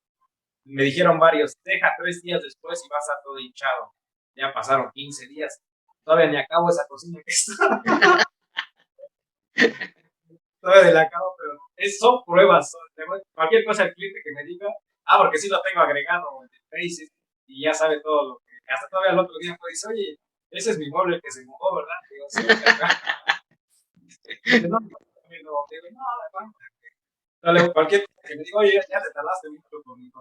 Me dijeron varios, deja 3 días después y vas a todo hinchado. Ya pasaron 15 días. Todavía ni acabo esa cocina que está. Todavía la acabo, pero son pruebas. Cualquier cosa el cliente que me diga, porque sí lo tengo agregado en el Face y ya sabe todo lo que. Hasta todavía el otro día me dice, oye, ese es mi mueble que se mojó, ¿verdad? Digo, sí, no, cualquier cosa que me diga, oye, ya te tardaste mucho conmigo.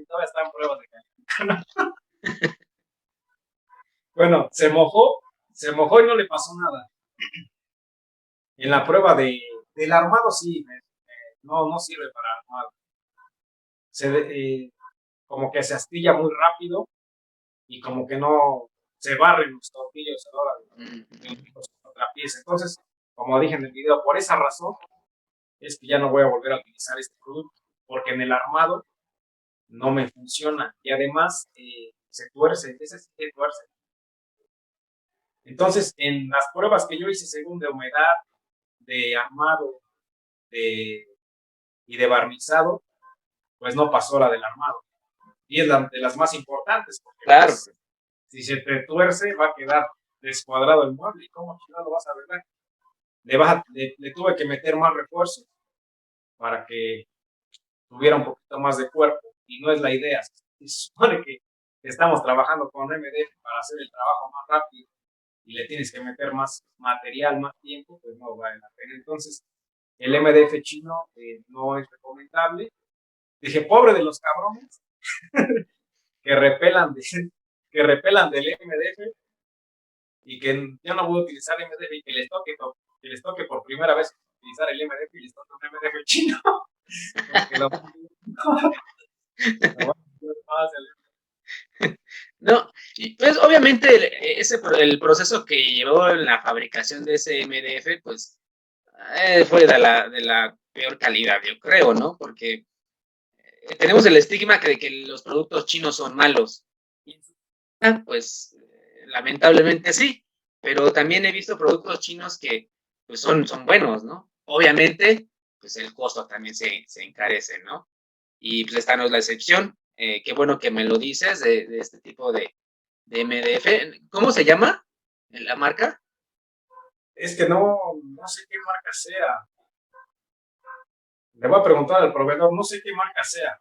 Todavía está en pruebas de calidad. Bueno, se mojó y no le pasó nada. En la prueba del armado sí, no sirve para armado. Como que se astilla muy rápido y como que no se barren los tornillos a la hora de otra pieza. Entonces, como dije en el video, por esa razón es que ya no voy a volver a utilizar este producto, porque en el armado no me funciona y además se tuerce, ese sí se tuerce. Entonces, en las pruebas que yo hice según de humedad, de armado y de barnizado, pues no pasó la del armado. Y es de las más importantes, porque claro, pues, si se te tuerce va a quedar descuadrado el mueble. ¿Y cómo lo vas a arreglar? Le tuve que meter más refuerzos para que tuviera un poquito más de cuerpo, y no es la idea. Se supone que estamos trabajando con MDF para hacer el trabajo más rápido y le tienes que meter más material, más tiempo, pues no vale la pena. Entonces, el MDF chino no es recomendable. Dije, pobre de los cabrones que repelan del MDF y que yo no voy a utilizar MDF y que les toque por primera vez utilizar el MDF y les toque un MDF chino. Porque No, y pues obviamente el proceso que llevó en la fabricación de ese MDF, pues fue de la peor calidad, yo creo, ¿no? Porque tenemos el estigma de que los productos chinos son malos. Y pues lamentablemente sí, pero también he visto productos chinos que pues son buenos, ¿no? Obviamente, pues el costo también se encarece, ¿no? Y pues esta no es la excepción. Qué bueno que me lo dices de este tipo de MDF. ¿Cómo se llama la marca? Es que no sé qué marca sea. Le voy a preguntar al proveedor, no sé qué marca sea,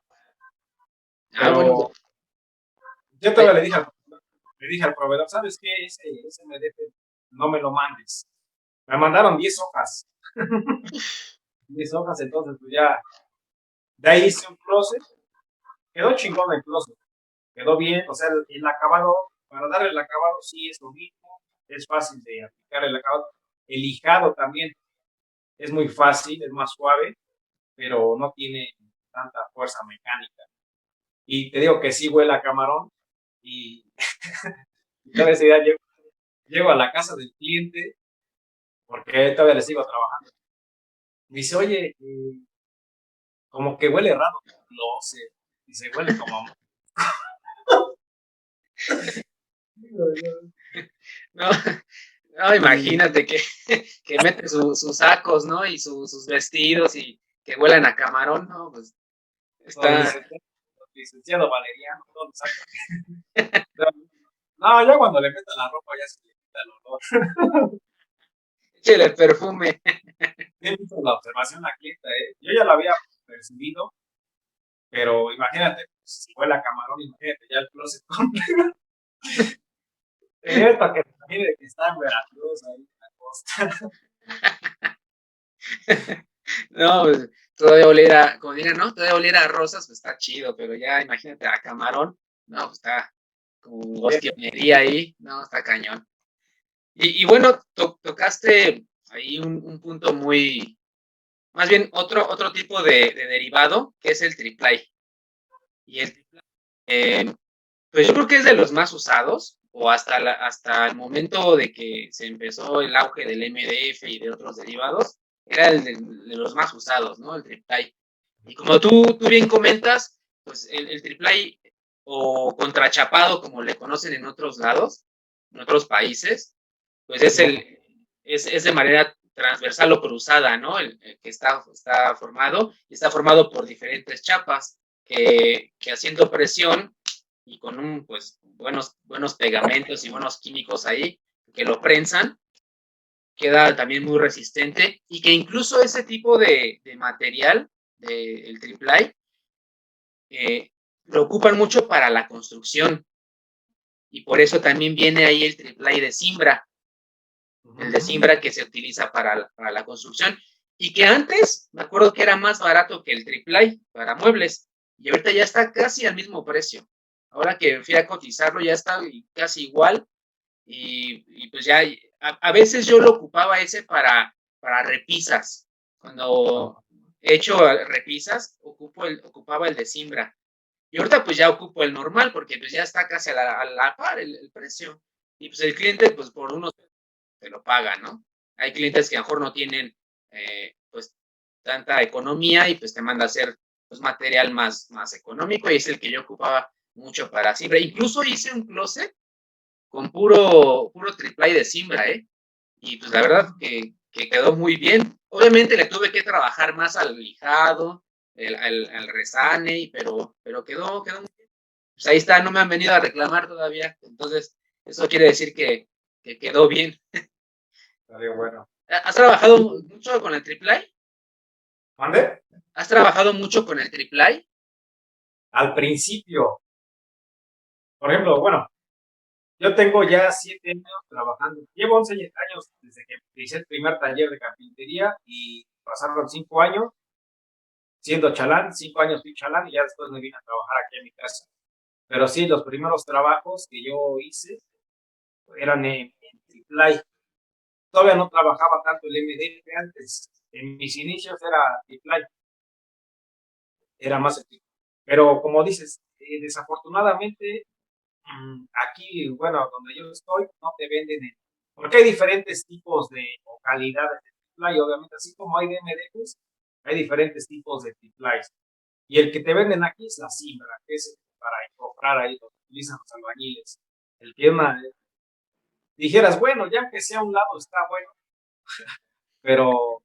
Ah, bueno, pero yo todavía le dije al proveedor, ¿sabes qué? Ese MDF no me lo mandes. Me mandaron 10 hojas. 10 hojas, entonces pues ya, de ahí hice un closet. Quedó chingón el closet. Quedó bien, o sea, el acabado, para darle el acabado sí es lo mismo. Es fácil de aplicar el acabado. El lijado también es muy fácil, es más suave, pero no tiene tanta fuerza mecánica. Y te digo que sí huele a camarón. Y cada vez ya llego a la casa del cliente, porque todavía le sigo trabajando. Me dice, oye, como que huele raro. Lo sé. Dice, huele como a... no, no, imagínate que mete sus sacos, ¿no? Y sus vestidos y que huelan a camarón, ¿no? Pues está... Licenciado Valeriano, todo lo saca. No, ya cuando le meto la ropa ya se le quita el olor. Échale el perfume. Bien hizo la observación la clienta, ¿eh? Yo ya lo había percibido, pero imagínate, pues, si huele a camarón, imagínate ya el closet completo. Para que se imagine que está en Veracruz, ahí en la costa. No, pues todavía oliera, como digan, ¿no? Todavía oliera a rosas, pues está chido, pero ya imagínate a camarón, no, pues está como ostionería ahí, no, está cañón. Y bueno, tocaste ahí un punto muy, más bien otro tipo de derivado, que es el triplay. Y el triplay, pues yo creo que es de los más usados, o hasta el momento de que se empezó el auge del MDF y de otros derivados, era el de los más usados, ¿no? El triplay. Y como tú bien comentas, pues el triplay o contrachapado, como le conocen en otros lados, en otros países, pues es de manera transversal o cruzada, ¿no? El que está formado, y está formado por diferentes chapas que haciendo presión y con pues, buenos pegamentos y buenos químicos ahí que lo prensan, queda también muy resistente y que incluso ese tipo de material, el triplay, lo ocupan mucho para la construcción y por eso también viene ahí el triplay de Simbra, el de Simbra que se utiliza para la construcción y que antes me acuerdo que era más barato que el triplay para muebles y ahorita ya está casi al mismo precio. Ahora que fui a cotizarlo ya está casi igual y pues ya a veces yo lo ocupaba ese para repisas. Cuando he hecho repisas, ocupaba el de Simbra. Y ahorita pues ya ocupo el normal porque pues ya está casi a la par el precio. Y pues el cliente pues por uno te lo paga, ¿no? Hay clientes que a lo mejor no tienen pues tanta economía y pues te manda a hacer pues, material más económico y es el que yo ocupaba mucho para Simbra. Incluso hice un closet con puro triplay de Simbra, ¿eh? Y pues la verdad que quedó muy bien. Obviamente le tuve que trabajar más al lijado, al resane, pero quedó muy bien. Pues ahí está, no me han venido a reclamar todavía. Entonces, eso quiere decir que quedó bien. Salió bueno. ¿Has trabajado mucho con el triplay? ¿Mande? ¿Has trabajado mucho con el triplay? Al principio, por ejemplo, bueno, yo tengo ya 7 años trabajando. Llevo 11 años desde que hice el primer taller de carpintería y pasaron 5 años siendo chalán, 5 años fui chalán y ya después me vine a trabajar aquí en mi casa. Pero sí, los primeros trabajos que yo hice eran en triplay. Todavía no trabajaba tanto el MDF antes. En mis inicios era triplay, era más efectivo. Pero como dices, desafortunadamente Aquí, bueno, donde yo estoy, no te venden porque hay diferentes tipos de o calidades de triple, obviamente, así como hay de MDFs, hay diferentes tipos de triple. Y el que te venden aquí es la Simbra, que es para comprar ahí, lo que utilizan los albañiles. El que dijeras, bueno, ya que sea a un lado está bueno, pero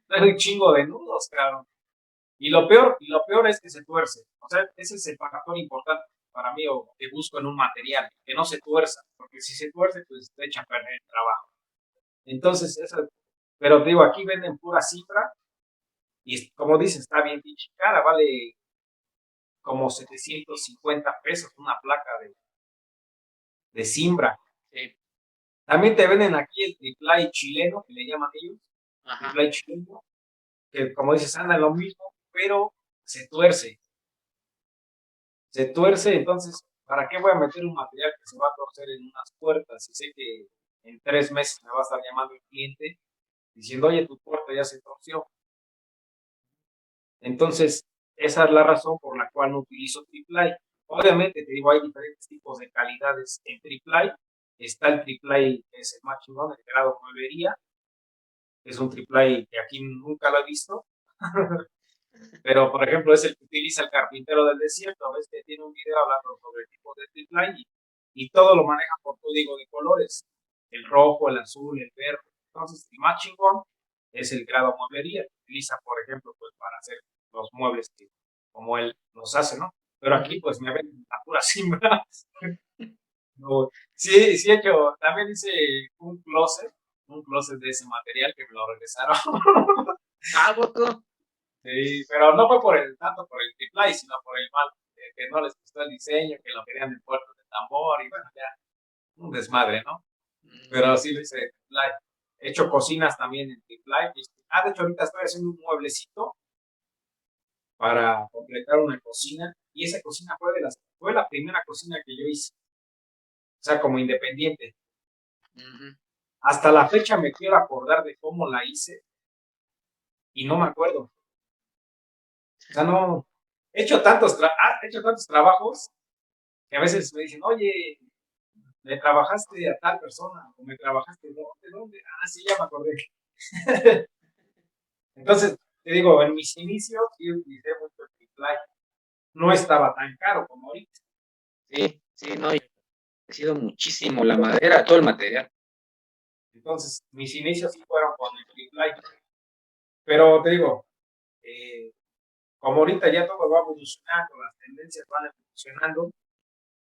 hay un chingo de nudos, claro. Y lo peor es que se tuerce. O sea, ese es el factor importante para mí o que busco en un material, que no se tuerza, porque si se tuerce, pues te echa a perder el trabajo. Entonces, pero te digo, aquí venden pura cifra y como dices, está bien pinche cara, vale como 750 pesos una placa de Simbra. Sí. También te venden aquí el triple chileno, que le llaman ellos, Ajá. triple chileno, que como dices, anda lo mismo, pero se tuerce. Se tuerce, entonces, ¿para qué voy a meter un material que se va a torcer en unas puertas? Y sé que en 3 meses me va a estar llamando el cliente diciendo, oye, tu puerta ya se torció. Entonces, esa es la razón por la cual no utilizo triple. Obviamente, te digo, hay diferentes tipos de calidades en triple. Está el triple que es el más chingón, el grado mueblería. Es un triple que aquí nunca lo he visto. Pero, por ejemplo, es el que utiliza el carpintero del desierto. Ves que tiene un video hablando sobre tipos de triple y todo lo maneja por código de colores. El rojo, el azul, el verde. Entonces, el más chingón es el grado mueblería. Que utiliza, por ejemplo, pues para hacer los muebles que, como él los hace, ¿no? Pero aquí, pues, me ven la pura simbra. No, sí, sí he hecho, también hice un closet de ese material que me lo regresaron. Ah, voto. Sí, pero no fue tanto por el triple, sino por el mal, que no les gustó el diseño, que lo querían en puertos de tambor y bueno, ya, un desmadre, ¿no? Pero sí lo hice de triple. He hecho cocinas también en triple. De hecho, ahorita estoy haciendo un mueblecito para completar una cocina y esa cocina fue la primera cocina que yo hice, o sea, como independiente. Ujú. Hasta la fecha me quiero acordar de cómo la hice y no me acuerdo. O sea, no, he hecho tantos trabajos que a veces me dicen, oye, ¿me trabajaste a tal persona? ¿O me trabajaste dónde? Ah, sí, ya me acordé. Entonces, te digo, en mis inicios sí utilicé mucho el triple. No estaba tan caro como ahorita. Sí, sí, no, y ha crecido muchísimo la madera, todo el material. Entonces, mis inicios sí fueron con el triple. Pero te digo, eh, como ahorita ya todo va evolucionando, las tendencias van evolucionando,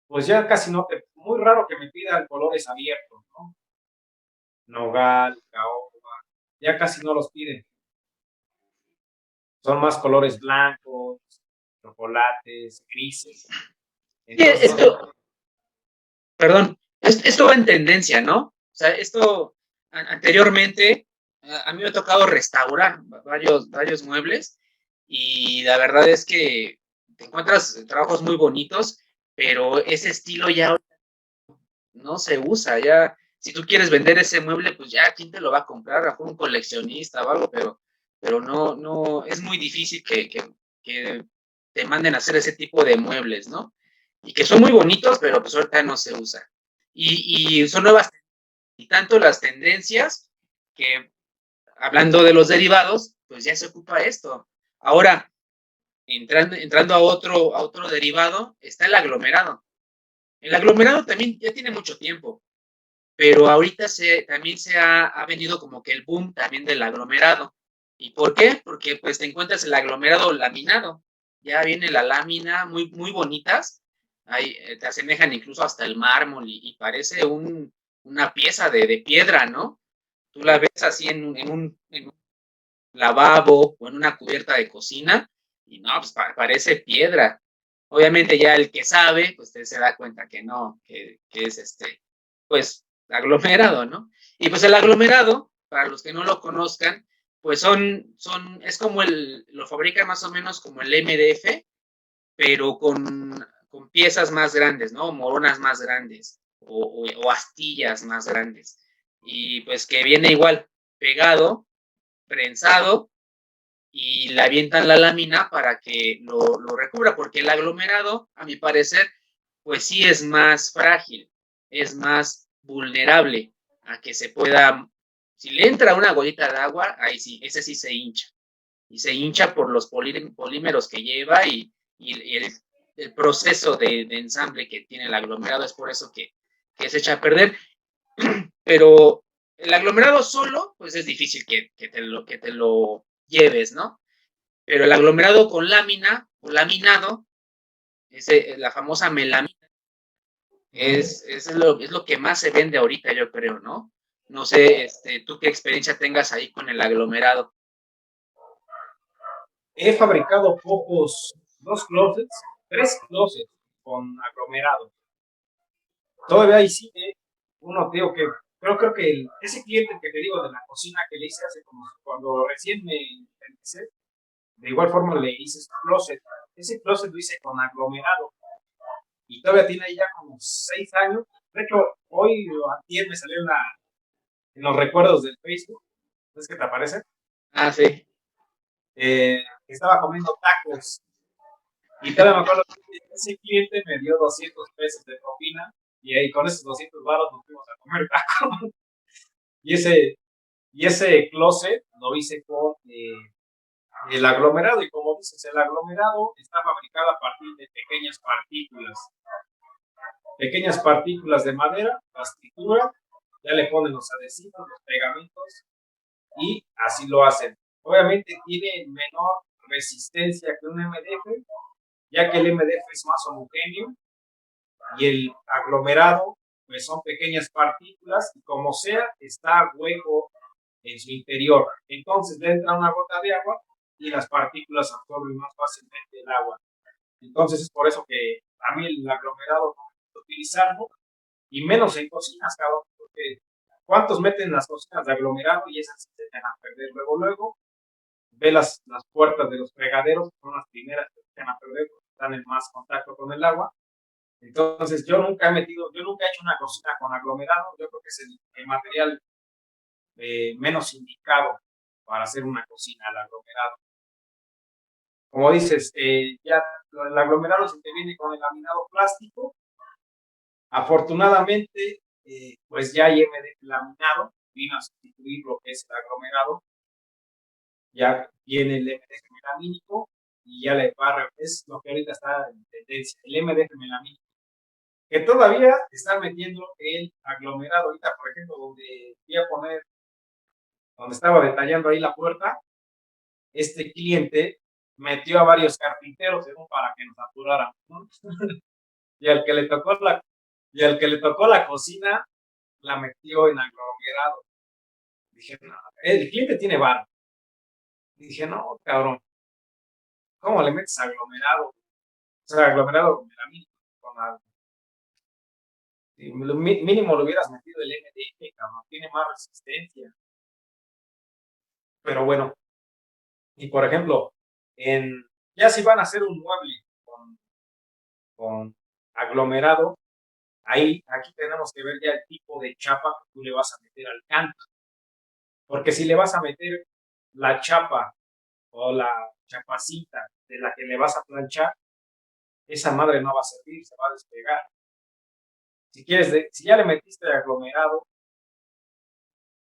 pues ya casi muy raro que me pidan colores abiertos, ¿no? Nogal, caoba, ya casi no los piden. Son más colores blancos, chocolates, grises. Sí, Entonces, perdón, esto va en tendencia, ¿no? O sea, esto anteriormente, a mí me ha tocado restaurar varios muebles y la verdad es que te encuentras trabajos muy bonitos, pero ese estilo ya no se usa, ya, si tú quieres vender ese mueble, pues ya, ¿quién te lo va a comprar? A un coleccionista o algo, pero no, es muy difícil que te manden a hacer ese tipo de muebles, ¿no? Y que son muy bonitos, pero pues ahorita no se usa. Y son nuevas, y tanto las tendencias, que hablando de los derivados, pues ya se ocupa esto. Ahora, entrando a otro derivado, está el aglomerado. El aglomerado también ya tiene mucho tiempo, pero ahorita también se ha venido como que el boom también del aglomerado. ¿Y por qué? Porque pues te encuentras el aglomerado laminado. Ya viene la lámina muy bonitas. Ahí, te asemejan incluso hasta el mármol y parece una pieza de piedra, ¿no? Tú la ves así en un lavabo o en una cubierta de cocina y no, pues parece piedra. Obviamente ya el que sabe, pues se da cuenta que no, que es pues aglomerado, ¿no? Y pues el aglomerado, para los que no lo conozcan, pues es como lo fabrican más o menos como el MDF, pero con piezas más grandes, ¿no? Moronas más grandes o astillas más grandes. Y pues que viene igual pegado, prensado, y le avientan la lámina para que lo recubra, porque el aglomerado, a mi parecer, pues sí es más frágil, es más vulnerable a que se pueda, si le entra una gollita de agua, ahí sí, ese sí se hincha. Y se hincha por los polímeros que lleva y el proceso de ensamble que tiene el aglomerado, es por eso que se echa a perder. Pero el aglomerado solo, pues es difícil que te lo lleves, ¿no? Pero el aglomerado con lámina o laminado, la famosa melamina, es lo que más se vende ahorita, yo creo, ¿no? No sé, tú qué experiencia tengas ahí con el aglomerado. He fabricado tres closets con aglomerado. Todavía ahí sigue uno, digo que creo que ese cliente que te digo de la cocina que le hice hace como cuando recién me empecé, de igual forma le hice ese closet. Ese closet lo hice con aglomerado y todavía tiene ahí ya como 6 años. De hecho, hoy o ayer me salió en los recuerdos del Facebook. ¿Es que te aparece? Ah, sí. Estaba comiendo tacos y todavía me acuerdo que ese cliente me dio 200 pesos de propina y ahí con esos 200 baros nos fuimos a comer tacos. y ese closet lo hice con el aglomerado, y como dices, el aglomerado está fabricado a partir de pequeñas partículas de madera, las trituran, ya le ponen los adhesivos, los pegamentos y así lo hacen. Obviamente tiene menor resistencia que un MDF, ya que el MDF es más homogéneo y el aglomerado pues son pequeñas partículas y como sea está hueco en su interior. Entonces le entra una gota de agua y las partículas absorben más fácilmente el agua. Entonces es por eso que a mí el aglomerado no me gusta utilizarlo, y menos en cocinas, cabrón, porque ¿cuántos meten las cocinas de aglomerado y esas se echan a perder luego? Ve las puertas de los fregaderos, son las primeras que se echan a perder porque están en más contacto con el agua. Entonces yo nunca he hecho una cocina con aglomerado. Yo creo que es el material menos indicado para hacer una cocina, el aglomerado. Como dices, ya el aglomerado se te viene con el laminado plástico. Afortunadamente, pues ya hay MDF laminado, vino a sustituir lo que es el aglomerado. Ya viene el MDF melamínico y ya le barra, es lo que ahorita está en tendencia, el MDF melamínico. Que todavía están metiendo el aglomerado. Ahorita, por ejemplo, donde estaba detallando ahí la puerta, este cliente metió a varios carpinteros para que nos apuraran, ¿no? y al que le tocó la cocina la metió en aglomerado. Dije, no, el cliente tiene vara. Dije, no, cabrón, ¿cómo le metes aglomerado? O sea, aglomerado melamínico con algo. Mínimo lo hubieras metido el MDF, cabrón, tiene más resistencia. Pero bueno, y por ejemplo, ya si van a hacer un mueble con aglomerado, aquí tenemos que ver ya el tipo de chapa que tú le vas a meter al canto. Porque si le vas a meter la chapa o la chapacita de la que le vas a planchar, esa madre no va a servir, se va a despegar. Si ya le metiste aglomerado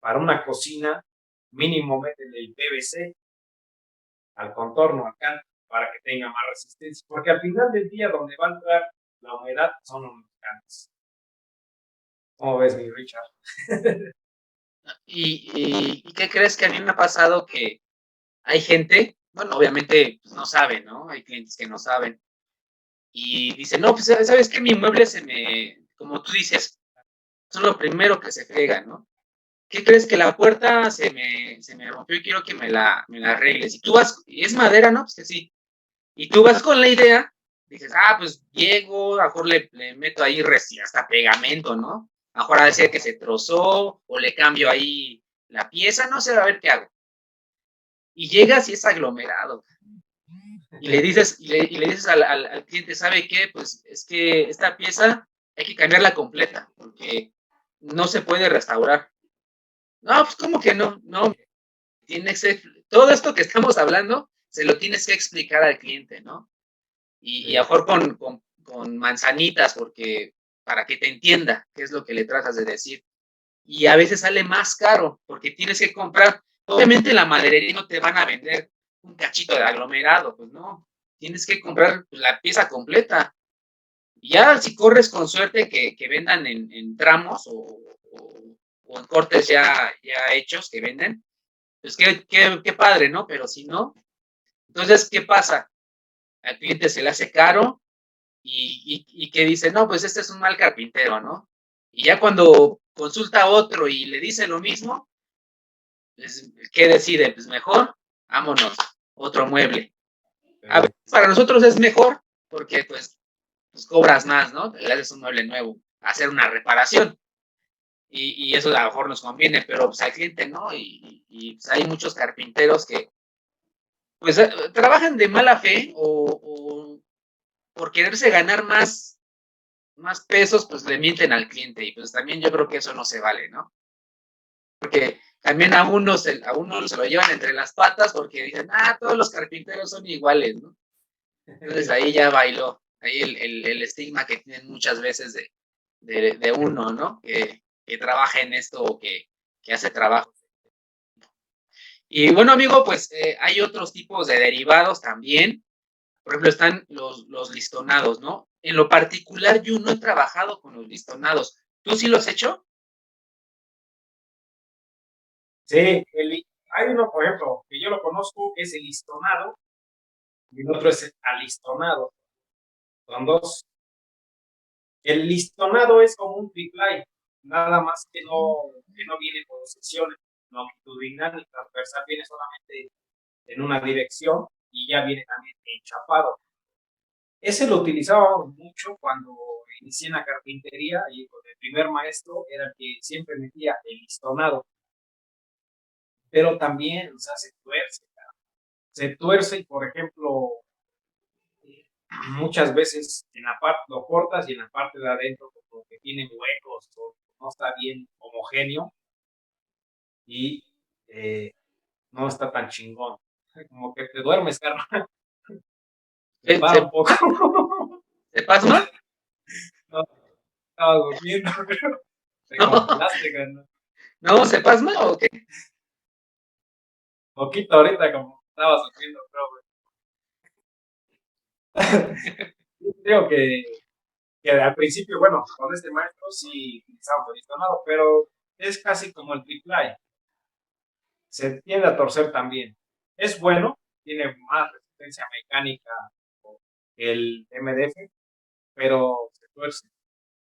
para una cocina, mínimo métele el PVC al contorno, al canto, para que tenga más resistencia. Porque al final del día, donde va a entrar la humedad son los cantos. ¿Cómo ves, mi Richard? ¿Y qué crees? Que a mí me ha pasado que hay gente, bueno, obviamente pues, no saben, ¿no? Hay clientes que no saben. Y dicen, no, pues, ¿sabes qué? Mi mueble como tú dices, son lo primero que se frega, ¿no? ¿Qué crees? Que la puerta se me rompió y quiero que me la arregles. Y tú vas, es madera, ¿no? Pues que sí. Y tú vas con la idea, dices, pues llego, a lo mejor le meto ahí hasta pegamento, ¿no? A lo mejor a decir que se trozó, o le cambio ahí la pieza, no sé, a ver qué hago. Y llegas y es aglomerado. Y le dices, al cliente, ¿sabe qué? Pues es que esta pieza hay que cambiarla completa, porque no se puede restaurar. No, pues ¿cómo que no? No, todo esto que estamos hablando, se lo tienes que explicar al cliente, ¿no? Y a lo mejor con manzanitas porque para que te entienda qué es lo que le tratas de decir. Y a veces sale más caro porque tienes que comprar. Obviamente en la maderería no te van a vender un cachito de aglomerado, pues no. Tienes que comprar la pieza completa. Y ya si corres con suerte que vendan en tramos o en cortes ya hechos que venden, pues qué padre, ¿no? Pero si no, entonces, ¿qué pasa? Al cliente se le hace caro y que dice, no, pues este es un mal carpintero, ¿no? Y ya cuando consulta a otro y le dice lo mismo, pues, ¿qué decide? Pues mejor, vámonos, otro mueble. A veces para nosotros es mejor porque pues cobras más, ¿no? Le haces un mueble nuevo, hacer una reparación. Y eso a lo mejor nos conviene, pero pues al cliente no. Y pues, hay muchos carpinteros que pues trabajan de mala fe o por quererse ganar más pesos, pues le mienten al cliente. Y pues también yo creo que eso no se vale, ¿no? Porque también a uno se lo llevan entre las patas porque dicen, todos los carpinteros son iguales, ¿no? Entonces ahí ya bailó, ahí el estigma que tienen muchas veces de uno, ¿no? Que trabaja en esto o que hace trabajo. Y bueno, amigo, pues hay otros tipos de derivados también. Por ejemplo, están los listonados, ¿no? En lo particular, yo no he trabajado con los listonados. ¿Tú sí los has hecho? Sí, hay uno, por ejemplo, que yo lo conozco, que es el listonado, y el otro es el alistonado. Son dos. El listonado es como un triplay, nada más que no viene por secciones, longitudinal y transversal viene solamente en una dirección y ya viene también enchapado. Ese lo utilizábamos mucho cuando inicié en la carpintería y con el primer maestro era el que siempre metía el listonado. Pero también, o sea, se tuerce y, por ejemplo, muchas veces en la parte lo cortas y en la parte de adentro como que tienen huecos o no está bien homogéneo y no está tan chingón. Como que te duermes, carnal. Te para un poco. ¿Te pasma? No, estaba durmiendo, pero te congelaste, carnal. ¿No? ¿Se pasma o qué? Poquito ahorita como estabas durmiendo, creo que al principio, bueno, con este maestro sí utilizamos el listonado, pero es casi como el triplay. Se tiende a torcer también. Es bueno, tiene más resistencia mecánica que el MDF, pero se tuerce.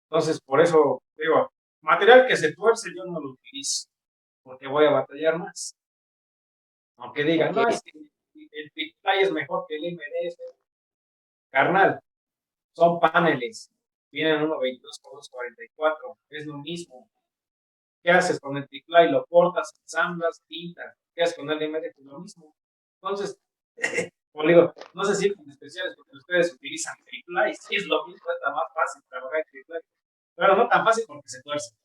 Entonces, por eso digo, material que se tuerce yo no lo utilizo, porque voy a batallar más. Aunque digan, no, es que el triplay es mejor que el MDF. Carnal, son paneles. Vienen 1.22 por 2.44. Es lo mismo. ¿Qué haces con el triplay? Lo cortas, ensamblas, pintas. ¿Qué haces con el MDF? Lo mismo. Entonces, como digo, no se sienten especiales porque ustedes utilizan triplay. Sí, es lo mismo, está más fácil trabajar en triplay. Pero no tan fácil porque se tuerce.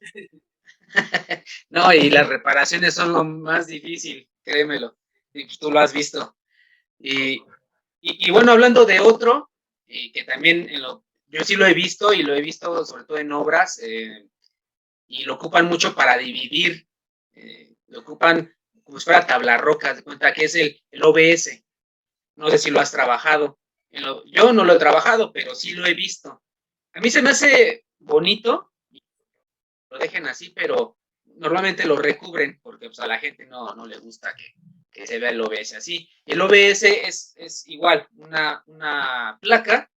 No, y las reparaciones son lo más difícil, créemelo. Y tú lo has visto. Y bueno, hablando de otro, que también yo sí lo he visto y lo he visto sobre todo en obras, y lo ocupan mucho para dividir, lo ocupan como si fuera tabla roca, de cuenta que es el OBS. No sé si lo has trabajado. Yo no lo he trabajado, pero sí lo he visto. A mí se me hace bonito, lo dejen así, pero normalmente lo recubren porque pues, a la gente no le gusta que se vea el OBS así. El OBS es igual, una placa,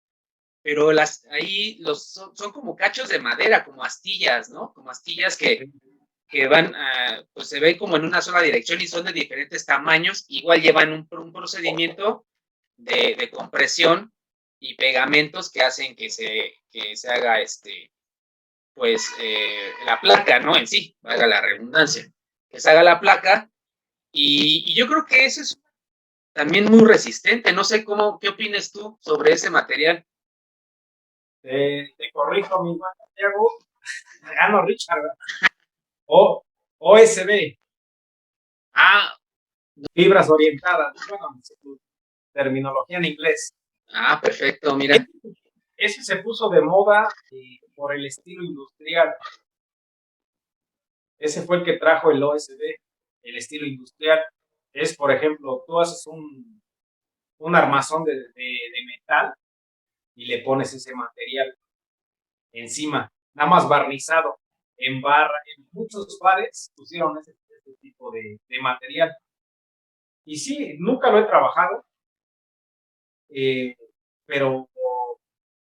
pero ahí son como cachos de madera, como astillas, ¿no? Como astillas que van, pues se ven como en una sola dirección y son de diferentes tamaños, igual llevan un procedimiento de compresión y pegamentos que hacen que se haga pues la placa, ¿no? En sí, valga la redundancia, que se haga la placa y yo creo que eso es también muy resistente. No sé qué opinas tú sobre ese material. Te corrijo, mi hermano Santiago. Gano Richard. O OSB. Fibras orientadas. Bueno, terminología en inglés. Perfecto, mira. ese se puso de moda por el estilo industrial. Ese fue el que trajo el OSB, el estilo industrial. Es, por ejemplo, tú haces un armazón de metal y le pones ese material encima, nada más barnizado. En muchos bares pusieron ese tipo de material. Y sí, nunca lo he trabajado, pero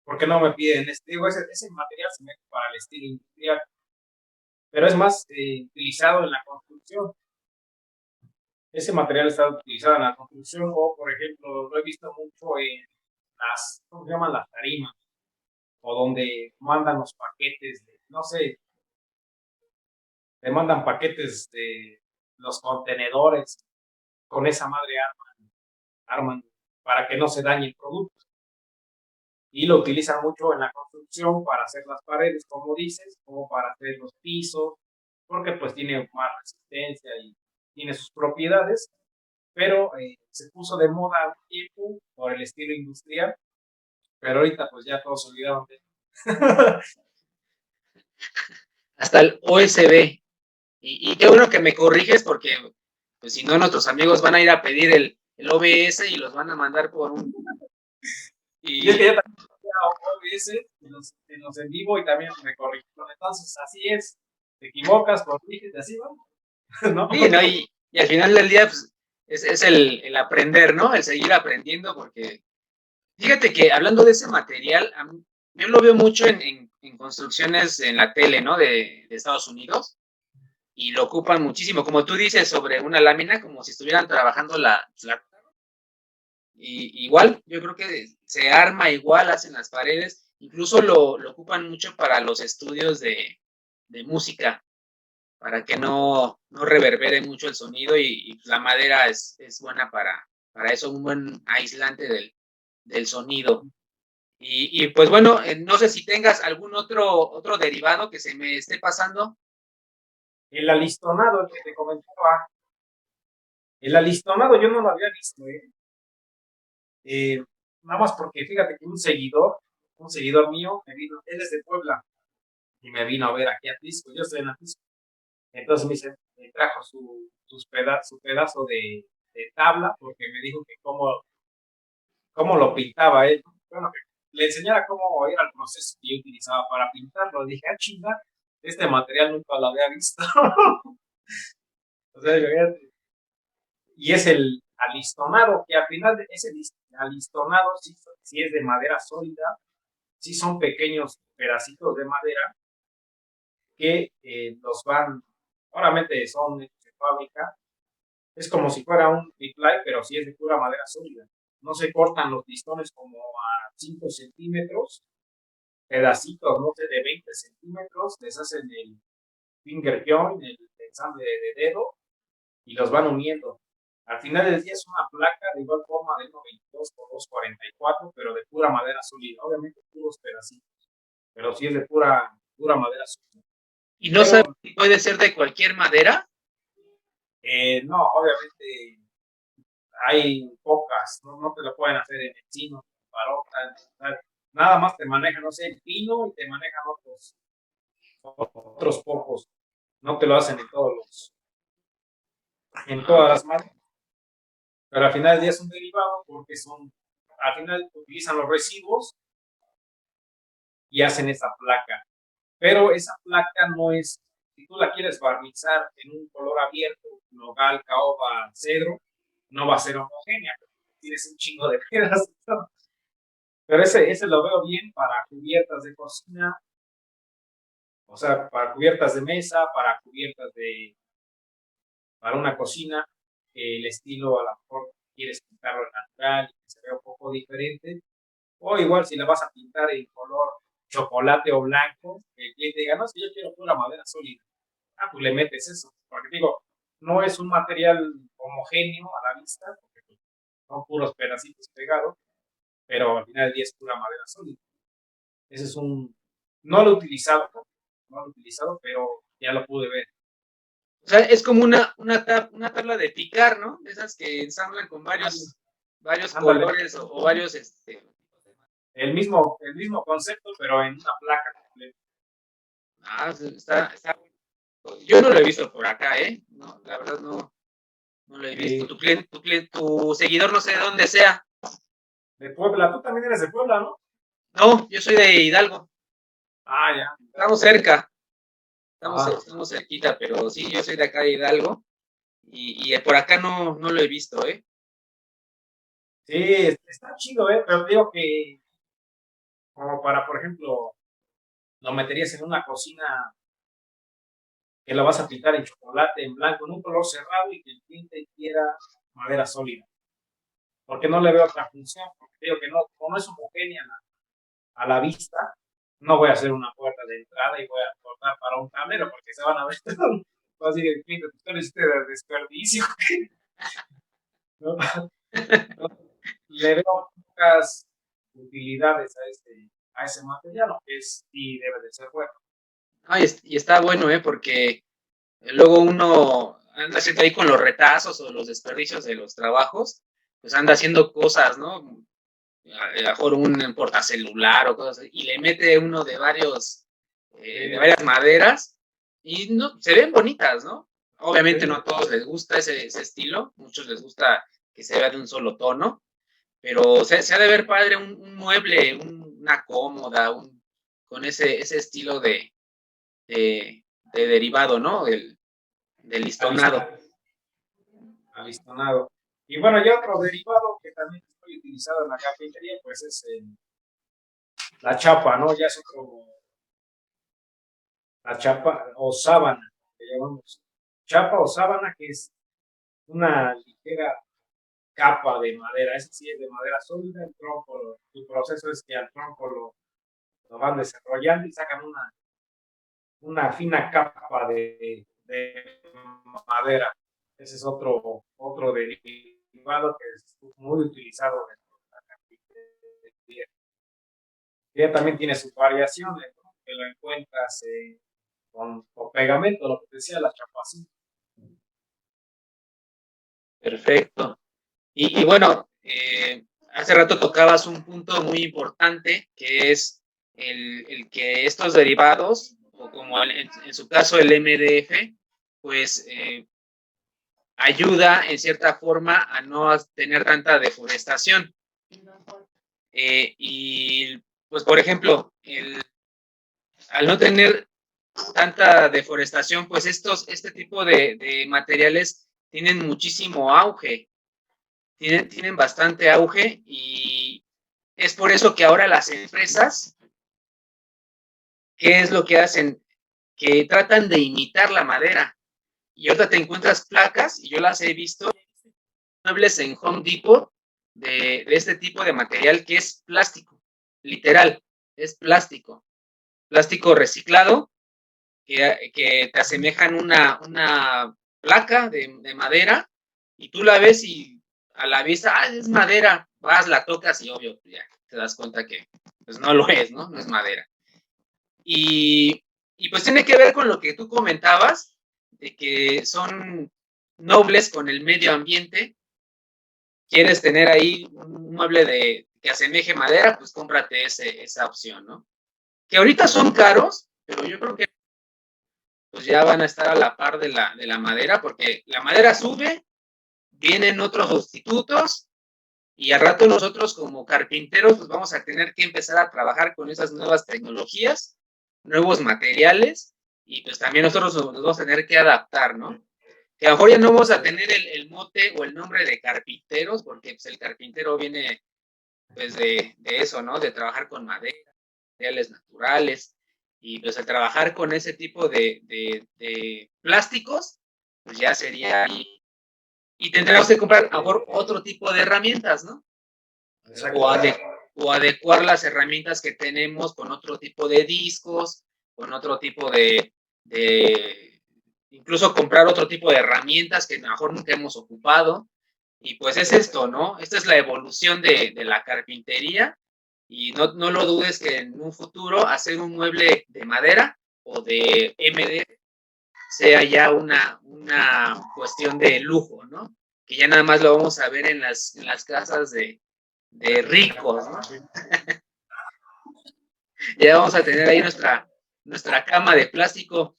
porque no me piden digo, ese material se mete para el estilo industrial, pero es más utilizado en la construcción. Ese material está utilizado en la construcción o, por ejemplo, lo he visto mucho en ¿cómo se llaman? Las tarimas, o donde mandan los paquetes, no sé, te mandan paquetes de los contenedores, con esa madre arman para que no se dañe el producto. Y lo utilizan mucho en la construcción para hacer las paredes, como dices, como para hacer los pisos, porque pues tiene más resistencia y tiene sus propiedades, pero se puso de moda un tiempo por el estilo industrial, pero ahorita pues ya todos se olvidaron de Hasta el OSB. Y qué bueno que me corriges porque pues si no nuestros amigos van a ir a pedir el OBS y los van a mandar por un... Y es que ya también OBS en los en vivo y también me corrigieron. Entonces, así es. Te equivocas, corriges y así va. ¿No? Sí, ¿no? Y al final del día pues, es el aprender, ¿no? El seguir aprendiendo porque fíjate que hablando de ese material, yo lo veo mucho en construcciones en la tele, ¿no? De Estados Unidos y lo ocupan muchísimo, como tú dices, sobre una lámina, como si estuvieran trabajando y igual, yo creo que se arma igual, hacen las paredes, incluso lo ocupan mucho para los estudios de música, para que no reverbere mucho el sonido y la madera es buena para eso, un buen aislante del sonido. Y pues bueno, no sé si tengas algún otro derivado que se me esté pasando. El alistonado, el que te comentaba. El alistonado yo no lo había visto, nada más porque fíjate que un seguidor mío me vino, él es de Puebla, y me vino a ver aquí a Atlisco, yo estoy en Atlisco. Entonces me trajo su pedazo de tabla, porque me dijo que cómo lo pintaba él. Bueno, que le enseñara cómo era el proceso que yo utilizaba para pintarlo. Le dije, chinga, este material nunca lo había visto. O sea, y es el alistonado, que al final ese alistonado sí es de madera sólida, sí son pequeños pedacitos de madera que los van, obviamente son de fábrica, es como si fuera un triplay, pero sí es de pura madera sólida. No se cortan los listones como a 5 centímetros, pedacitos, no sé, de 20 centímetros, les hacen el finger joint, el ensamble de dedo, y los van uniendo. Al final del día es una placa de igual forma de 1.22 por 2.44, pero de pura madera sólida, obviamente puros pedacitos, pero sí es de pura madera sólida. ¿Y no sabes si puede ser de cualquier madera? No, obviamente hay pocas, no te lo pueden hacer en encino, parota, nada más te manejan, no sé, el pino y te manejan otros pocos, no te lo hacen en todas las marcas, pero al final del día es un derivado porque al final utilizan los residuos y hacen esa placa, pero esa placa no es, si tú la quieres barnizar en un color abierto, nogal, caoba, cedro, no va a ser homogénea, tienes un chingo de piedras. Pero ese lo veo bien para cubiertas de cocina, o sea, para cubiertas de mesa, para cubiertas para una cocina, el estilo a lo mejor quieres pintarlo en natural, que se vea un poco diferente, o igual si la vas a pintar en color chocolate o blanco, que el cliente diga, no, es que yo quiero pura madera sólida. Pues le metes eso, porque digo, no es un material homogéneo a la vista, porque son puros pedacitos pegados, pero al final del día es pura madera sólida. Ese es no lo he utilizado, pero ya lo pude ver. O sea, es como una tabla de picar, ¿no? Esas que ensamblan con varios colores o varios el mismo concepto, pero en una placa completa. Está. Yo no lo he visto por acá, ¿eh? No, la verdad no lo he visto. Tu seguidor no sé de dónde sea. De Puebla, tú también eres de Puebla, ¿no? No, yo soy de Hidalgo. Ah, ya. Estamos cerca. Ah. Estamos cerquita, pero sí, yo soy de acá de Hidalgo. Y por acá no lo he visto, ¿eh? Sí, está chido, pero digo que como para, por ejemplo, lo meterías en una cocina que lo vas a pintar en chocolate, en blanco, en un color cerrado y que el cliente quiera madera sólida. Porque no le veo otra función, porque digo que no, como no es homogénea a la vista, no voy a hacer una puerta de entrada y voy a cortar para un tablero, porque se van a ver. Va a decir el cliente, tú le hiciste de desperdicio. ¿No? No, le veo pocas utilidades a ese material, que sí debe de ser bueno. Y está bueno, porque luego uno anda haciendo ahí con los retazos o los desperdicios de los trabajos, pues anda haciendo cosas, ¿no? A lo mejor un portacelular o cosas así, y le mete uno de varias maderas y no, se ven bonitas, ¿no? Obviamente no a todos les gusta ese estilo, muchos les gusta que se vea de un solo tono, pero se ha de ver padre un mueble, una cómoda, con ese estilo de derivado, ¿no? Del listonado. Alistonado. Y bueno, ya otro derivado que también es muy utilizado en la carpintería, pues es la chapa, ¿no? Ya es otro, la chapa o sábana, que llamamos chapa o sábana, que es una ligera capa de madera. Esa sí es de madera sólida, el tronco, su proceso es que al tronco lo van desarrollando y sacan una fina capa de madera. Ese es otro derivado que es muy utilizado en la carpintería. Ya también tiene sus variaciones, ¿no? Que lo encuentras con pegamento, lo que te decía, la chapacita. Perfecto. Y bueno, hace rato tocabas un punto muy importante, que es el que estos derivados, o como en su caso el MDF, pues ayuda en cierta forma a no tener tanta deforestación. Y pues, por ejemplo, al no tener tanta deforestación, pues este tipo de materiales tienen muchísimo auge, tienen bastante auge, y es por eso que ahora las empresas, ¿qué es lo que hacen? Que tratan de imitar la madera. Y ahorita te encuentras placas, y yo las he visto, muebles en Home Depot de este tipo de material que es plástico, literal, es plástico reciclado, que te asemejan una placa de madera, y tú la ves y a la vista, es madera, vas, la tocas y obvio, ya te das cuenta que pues no lo es, ¿no? No es madera. Y pues tiene que ver con lo que tú comentabas, de que son nobles con el medio ambiente. Quieres tener ahí un mueble que asemeje madera, pues cómprate esa opción, ¿no? Que ahorita son caros, pero yo creo que pues ya van a estar a la par de la madera, porque la madera sube, vienen otros sustitutos, y al rato nosotros como carpinteros pues vamos a tener que empezar a trabajar con esas nuevas tecnologías, nuevos materiales, y pues también nosotros nos vamos a tener que adaptar, ¿no? Que a lo mejor ya no vamos a tener el mote o el nombre de carpinteros, porque pues el carpintero viene pues de eso, ¿no? De trabajar con madera, materiales naturales, y pues al trabajar con ese tipo de plásticos, pues ya sería, y tendremos que comprar a lo mejor otro tipo de herramientas, ¿no? O adecuar las herramientas que tenemos con otro tipo de discos, con otro tipo incluso comprar otro tipo de herramientas que a lo mejor nunca hemos ocupado. Y pues es esto, ¿no? Esta es la evolución de la carpintería, y no lo dudes que en un futuro hacer un mueble de madera o de MDF sea ya una cuestión de lujo, ¿no? Que ya nada más lo vamos a ver en las casas de ricos, ¿no? Ya vamos a tener ahí nuestra cama de plástico.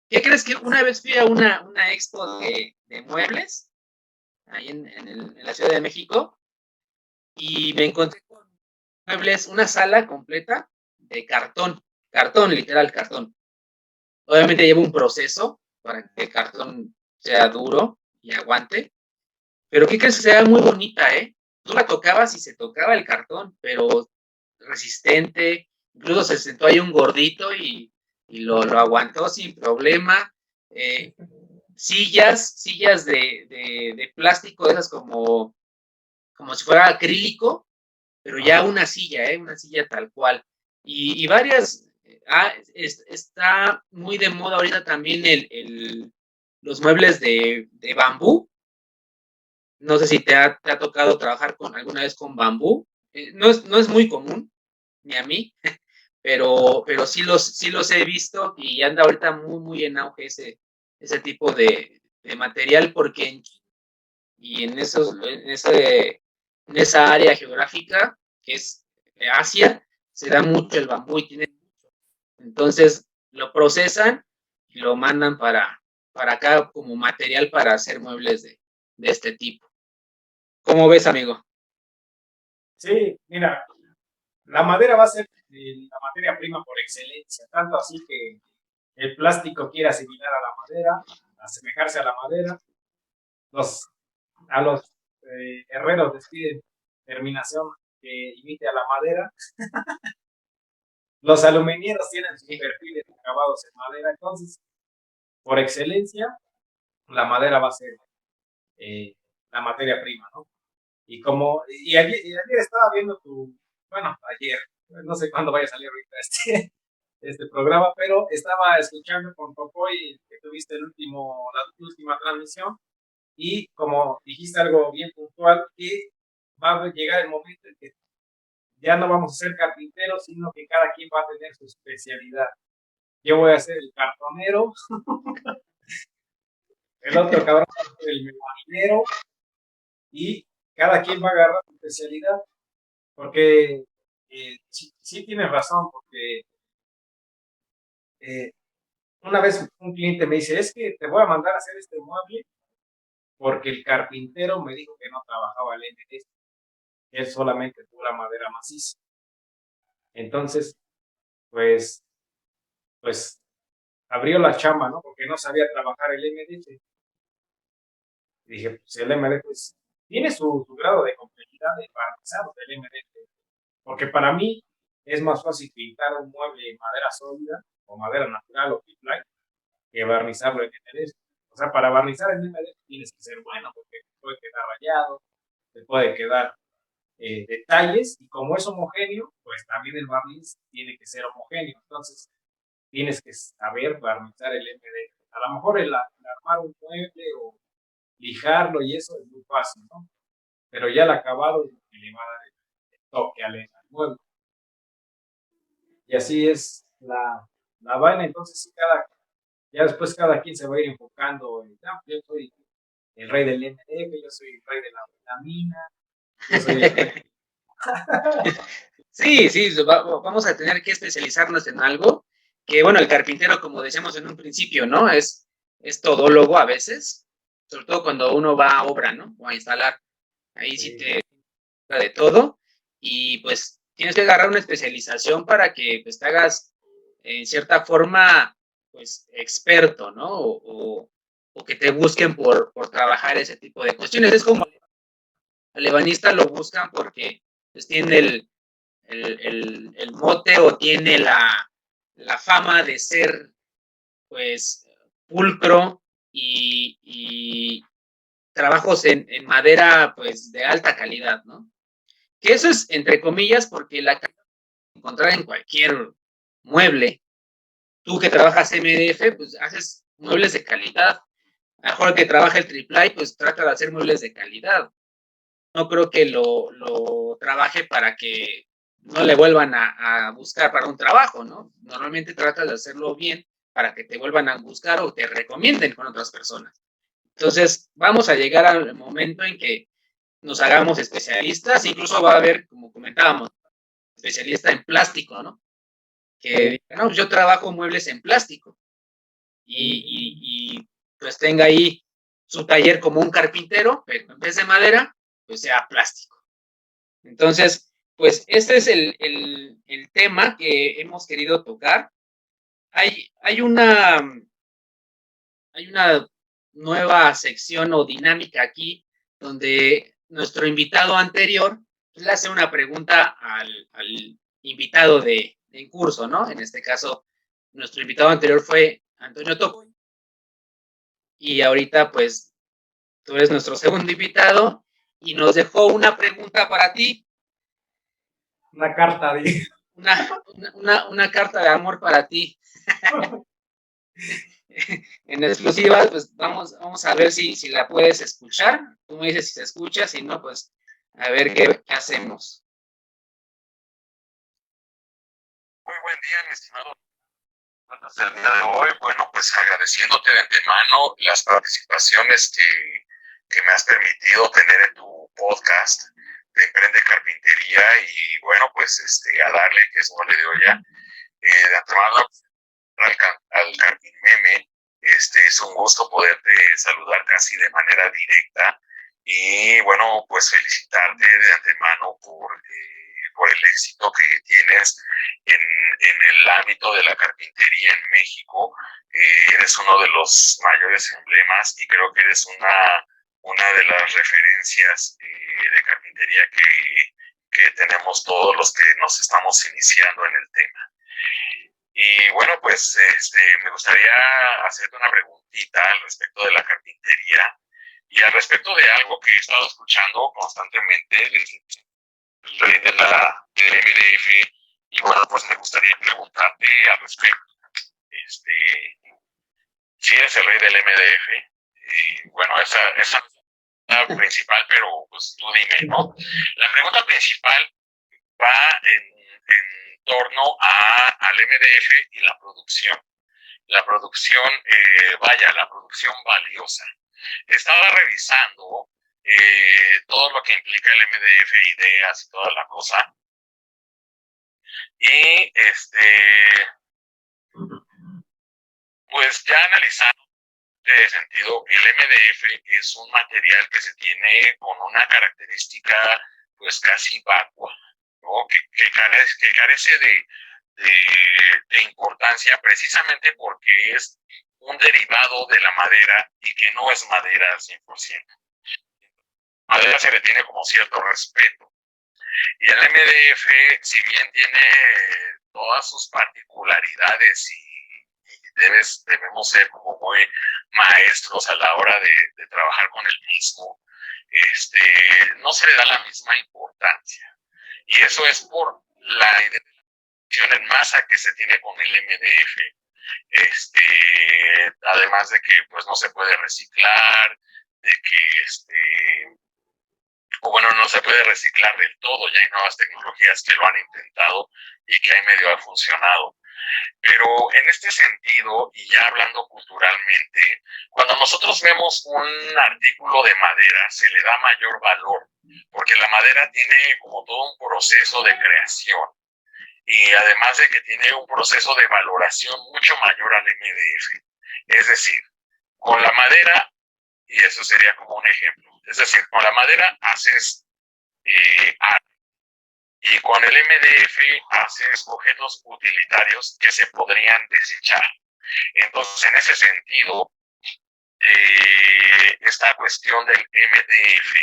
¿Qué crees que una vez fui a una expo de muebles, ahí en la Ciudad de México, y me encontré con muebles, una sala completa de cartón, literal, cartón. Obviamente lleva un proceso para que el cartón sea duro y aguante, pero ¿qué crees que sea muy bonita, eh? Tú la tocabas y se tocaba el cartón, pero resistente, incluso se sentó ahí un gordito y lo aguantó sin problema. Eh, sillas de plástico, esas como si fuera acrílico, pero ya una silla tal cual. Y varias, está muy de moda ahorita también los muebles de bambú. No sé si te ha tocado trabajar alguna vez con bambú. No es muy común, ni a mí, pero sí los he visto y anda ahorita muy, muy en auge ese tipo de material porque en esa área geográfica que es Asia, se da mucho el bambú y tiene, entonces lo procesan y lo mandan para acá como material para hacer muebles de este tipo. ¿Cómo ves, amigo? Sí, mira, la madera va a ser la materia prima por excelencia, tanto así que el plástico quiere asimilar a la madera, asemejarse a la madera. A los herreros les piden terminación que imite a la madera. Los aluminieros tienen sus perfiles acabados en madera, entonces, por excelencia, la madera va a ser la materia prima, ¿no? Y ayer estaba viendo ayer, no sé cuándo vaya a salir ahorita este programa, pero estaba escuchando con Popoy que tuviste la última transmisión, y como dijiste algo bien puntual, que va a llegar el momento en que ya no vamos a ser carpinteros, sino que cada quien va a tener su especialidad. Yo voy a ser el cartonero, el otro cabrón va a ser el marinero, y cada quien va a agarrar su especialidad, porque sí tienes razón, porque una vez un cliente me dice, es que te voy a mandar a hacer este mueble porque el carpintero me dijo que no trabajaba el MDF, que es solamente pura madera maciza. Entonces, pues abrió la chamba, ¿no? Porque no sabía trabajar el MDF. Y dije, pues el MDF tiene su grado de complejidad de barnizado del MDF, porque para mí es más fácil pintar un mueble en madera sólida o madera natural o triplay que barnizarlo en MDF. O sea, para barnizar en MDF tienes que ser bueno, porque te puede quedar rayado, te puede quedar detalles, y como es homogéneo, pues también el barniz tiene que ser homogéneo. Entonces, tienes que saber barnizar el MDF. A lo mejor el armar un mueble o lijarlo y eso es muy fácil, ¿no? Pero ya el acabado es lo que le va a dar el toque al mueble. Y así es la vaina. Entonces, sí, ya después cada quien se va a ir enfocando en, yo soy el rey del MDF, yo soy el rey de la vitamina, yo soy el rey. Sí, vamos a tener que especializarnos en algo que, bueno, el carpintero, como decíamos en un principio, ¿no? Es todólogo a veces, sobre todo cuando uno va a obra, ¿no? O a instalar. Ahí sí te da de todo y pues tienes que agarrar una especialización para que pues te hagas en cierta forma pues experto, ¿no? O que te busquen por trabajar ese tipo de cuestiones. Es como al ebanista lo buscan porque pues tiene el mote o tiene la fama de ser pues pulcro y trabajos en madera pues de alta calidad, ¿no? Que eso es entre comillas porque la calidad se encontrar en cualquier mueble. Tú que trabajas MDF, pues haces muebles de calidad. A lo mejor que trabaja el triple, pues trata de hacer muebles de calidad. No creo que lo trabaje para que no le vuelvan a buscar para un trabajo, ¿no? Normalmente tratas de hacerlo bien para que te vuelvan a buscar o te recomienden con otras personas. Entonces, vamos a llegar al momento en que nos hagamos especialistas, incluso va a haber, como comentábamos, especialista en plástico, ¿no? que no, yo trabajo muebles en plástico y pues tenga ahí su taller como un carpintero, pero en vez de madera, pues sea plástico. Entonces, pues este es el tema que hemos querido tocar. Hay una nueva sección o dinámica aquí donde nuestro invitado anterior le hace una pregunta al invitado en curso, ¿no? En este caso, nuestro invitado anterior fue Antonio Topo. Y ahorita, pues, tú eres nuestro segundo invitado y nos dejó una pregunta para ti. Una carta de... Una carta de amor para ti. En exclusiva, pues vamos a ver si la puedes escuchar. Tú me dices si se escucha, si no, pues a ver qué hacemos. Muy buen día, mi estimado. El día de hoy, bueno, pues agradeciéndote de antemano las participaciones que me has permitido tener en tu podcast de Emprende Carpintería y bueno, pues a darle que es mole de olla. De antemano al Carpinmeme, es un gusto poderte saludar casi de manera directa y bueno, pues felicitarte de antemano por el éxito que tienes en el ámbito de la carpintería en México. Eres uno de los mayores emblemas y creo que eres una de las referencias de carpintería que tenemos todos los que nos estamos iniciando en el tema. Y bueno, pues me gustaría hacerte una preguntita al respecto de la carpintería y al respecto de algo que he estado escuchando constantemente del MDF. Y bueno, pues me gustaría preguntarte al respecto. Si eres el rey del MDF, y bueno, esa es la principal, pero pues tú dime, ¿no? La pregunta principal va en torno al MDF y la producción. La producción, la producción valiosa. Estaba revisando todo lo que implica el MDF, ideas y toda la cosa. Y pues ya analizando de sentido, el MDF es un material que se tiene con una característica pues casi vacua, ¿no? que carece de importancia precisamente porque es un derivado de la madera y que no es madera al 100%. Madera se le tiene como cierto respeto. Y el MDF, si bien tiene todas sus particularidades y debemos ser como muy maestros a la hora de trabajar con el mismo, no se le da la misma importancia. Y eso es por la identificación en masa que se tiene con el MDF. Además de que pues no se puede reciclar, de que o bueno, no se puede reciclar del todo, ya hay nuevas tecnologías que lo han intentado y que ahí medio ha funcionado. Pero en este sentido, y ya hablando culturalmente, cuando nosotros vemos un artículo de madera, se le da mayor valor, porque la madera tiene como todo un proceso de creación, y además de que tiene un proceso de valoración mucho mayor al MDF. Es decir, con la madera, y eso sería como un ejemplo, es decir, con la madera haces arte, y con el MDF haces objetos utilitarios que se podrían desechar. Entonces, en ese sentido, esta cuestión del MDF,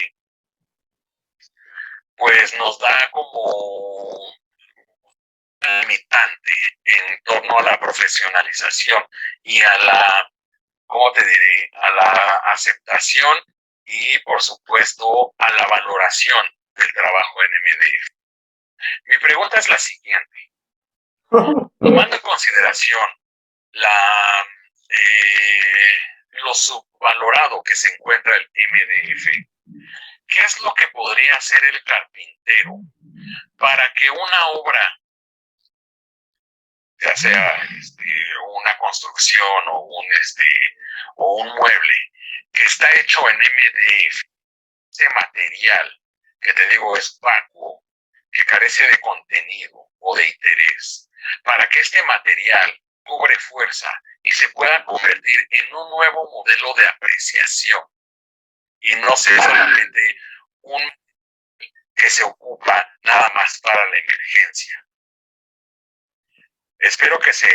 pues nos da como limitante en torno a la profesionalización y a la, ¿cómo te diré?, a la aceptación y, por supuesto, a la valoración del trabajo en MDF. Mi pregunta es la siguiente. Tomando en consideración lo subvalorado que se encuentra el MDF, ¿qué es lo que podría hacer el carpintero para que una obra, ya sea una construcción o un mueble que está hecho en MDF, ese material que te digo es vacuo, que carece de contenido o de interés, para que este material cobre fuerza y se pueda convertir en un nuevo modelo de apreciación y no sea solamente un que se ocupa nada más para la emergencia. Espero que se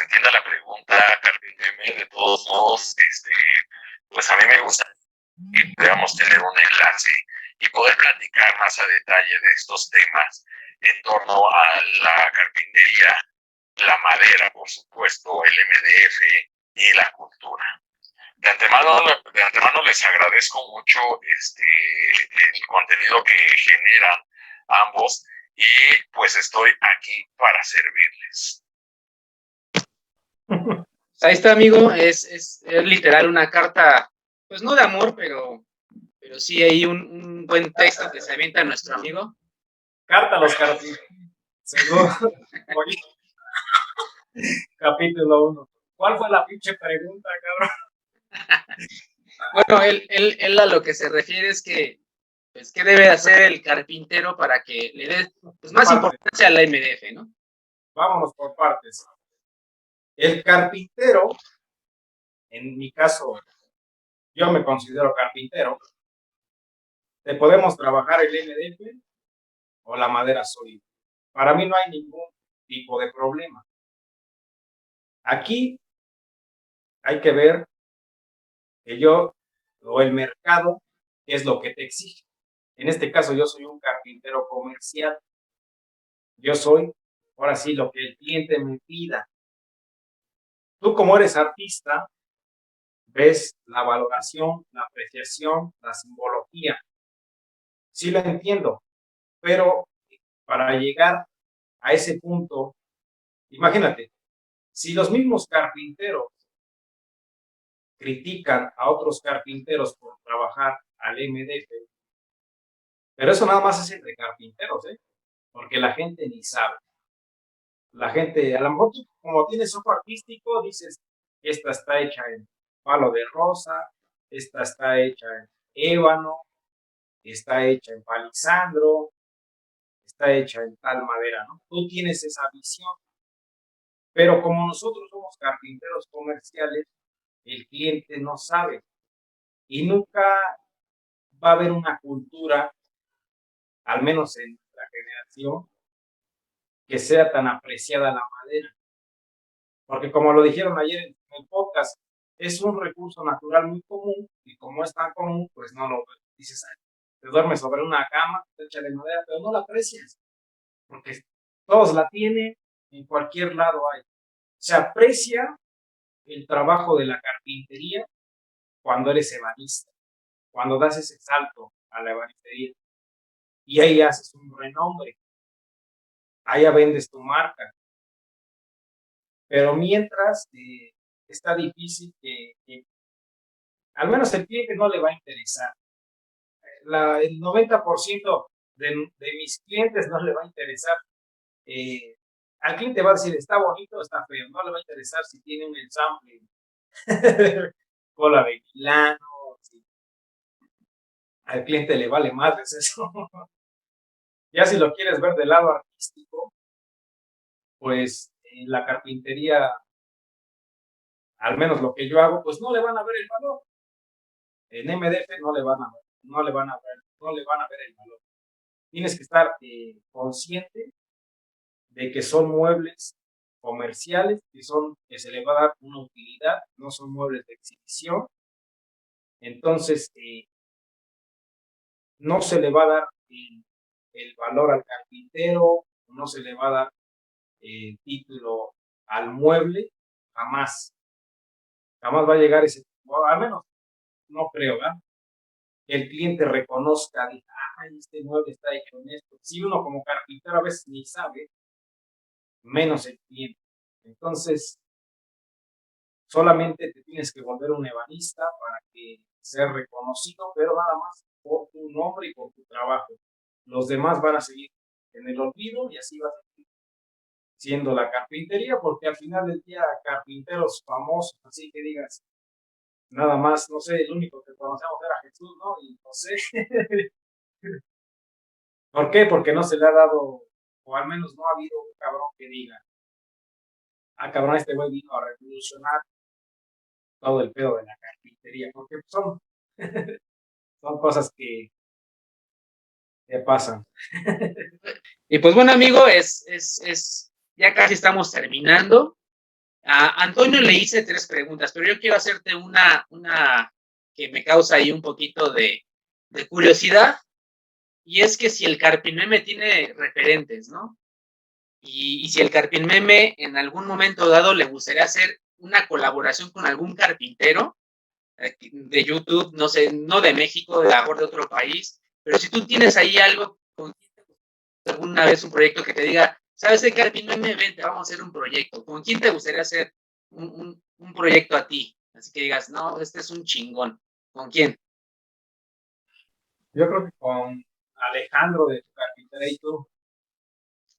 entienda la pregunta, Carpinteme. De todos modos, pues a mí me gusta que podamos tener un enlace y poder platicar más a detalle de estos temas en torno a la carpintería, la madera, por supuesto, el MDF y la cultura. De antemano les agradezco mucho el contenido que generan ambos y pues estoy aquí para servirles. Ahí está, amigo, es literal una carta, pues no de amor, pero sí hay un buen texto que se avienta a nuestro amigo. Carta a los carpinteros. Capítulo 1. ¿Cuál fue la pinche pregunta, cabrón? Bueno, él a lo que se refiere es que, pues, ¿qué debe hacer el carpintero para que le dé pues, más importancia a la MDF, ¿no? Vámonos por partes. El carpintero, en mi caso, yo me considero carpintero. Te podemos trabajar el MDF o la madera sólida. Para mí no hay ningún tipo de problema. Aquí hay que ver que yo o el mercado es lo que te exige. En este caso yo soy un carpintero comercial. Yo soy, ahora sí, lo que el cliente me pida. Tú como eres artista, ves la valoración, la apreciación, la simbología. Sí lo entiendo, pero para llegar a ese punto, imagínate, si los mismos carpinteros critican a otros carpinteros por trabajar al MDF, pero eso nada más es entre carpinteros, porque la gente ni sabe. La gente, a lo mejor tú, como tienes ojo artístico, dices, esta está hecha en palo de rosa, esta está hecha en ébano, está hecha en palisandro, está hecha en tal madera, ¿no? Tú tienes esa visión. Pero como nosotros somos carpinteros comerciales, el cliente no sabe y nunca va a haber una cultura, al menos en nuestra generación, que sea tan apreciada la madera. Porque como lo dijeron ayer en el podcast, es un recurso natural muy común y como es tan común, pues no lo dices, te duermes sobre una cama, te echa de madera, pero no la aprecias, porque todos la tienen, en cualquier lado hay. Se aprecia el trabajo de la carpintería cuando eres ebanista, cuando das ese salto a la ebanistería y ahí haces un renombre, ahí vendes tu marca. Pero mientras está difícil que al menos el cliente no le va a interesar. El 90% de mis clientes no le va a interesar. Al cliente va a decir, está bonito, está feo. No le va a interesar si tiene un ensamble, cola de Milano. Sí. Al cliente le vale más eso. Ya si lo quieres ver del lado artístico, pues en la carpintería, al menos lo que yo hago, pues no le van a ver el valor. En MDF no le van a ver el valor. Tienes que estar consciente de que son muebles comerciales, que se le va a dar una utilidad, no son muebles de exhibición. Entonces, no se le va a dar el valor al carpintero, no se le va a dar el título al mueble, jamás. Jamás va a llegar ese, al menos no creo, ¿verdad? Que el cliente reconozca, diga, ay, este mueble está hecho en esto. Si uno como carpintero a veces ni sabe, menos el cliente. Entonces, solamente te tienes que volver un ebanista para que sea reconocido, pero nada más por tu nombre y por tu trabajo. Los demás van a seguir en el olvido y así va a seguir siendo la carpintería, porque al final del día carpinteros famosos, así que digas, nada más, no sé, el único que conocemos era Jesús, ¿no? Y no sé. ¿Por qué? Porque no se le ha dado, o al menos no ha habido un cabrón que diga, ah, cabrón, este güey vino a revolucionar todo el pedo de la carpintería, porque son cosas que pasan. Y pues bueno, amigo, ya casi estamos terminando. A Antonio le hice 3 preguntas, pero yo quiero hacerte una que me causa ahí un poquito de curiosidad, y es que si el Carpinmeme tiene referentes, ¿no? Y si el Carpinmeme en algún momento dado le gustaría hacer una colaboración con algún carpintero de YouTube, no sé, no de México, de mejor de otro país, pero si tú tienes ahí algo, con alguna vez un proyecto que te diga, ¿sabes qué, Carpinmeme? Vente, vamos a hacer un proyecto. ¿Con quién te gustaría hacer un proyecto a ti? Así que digas, no, este es un chingón. ¿Con quién? Yo creo que con Alejandro de Carpintería y tú.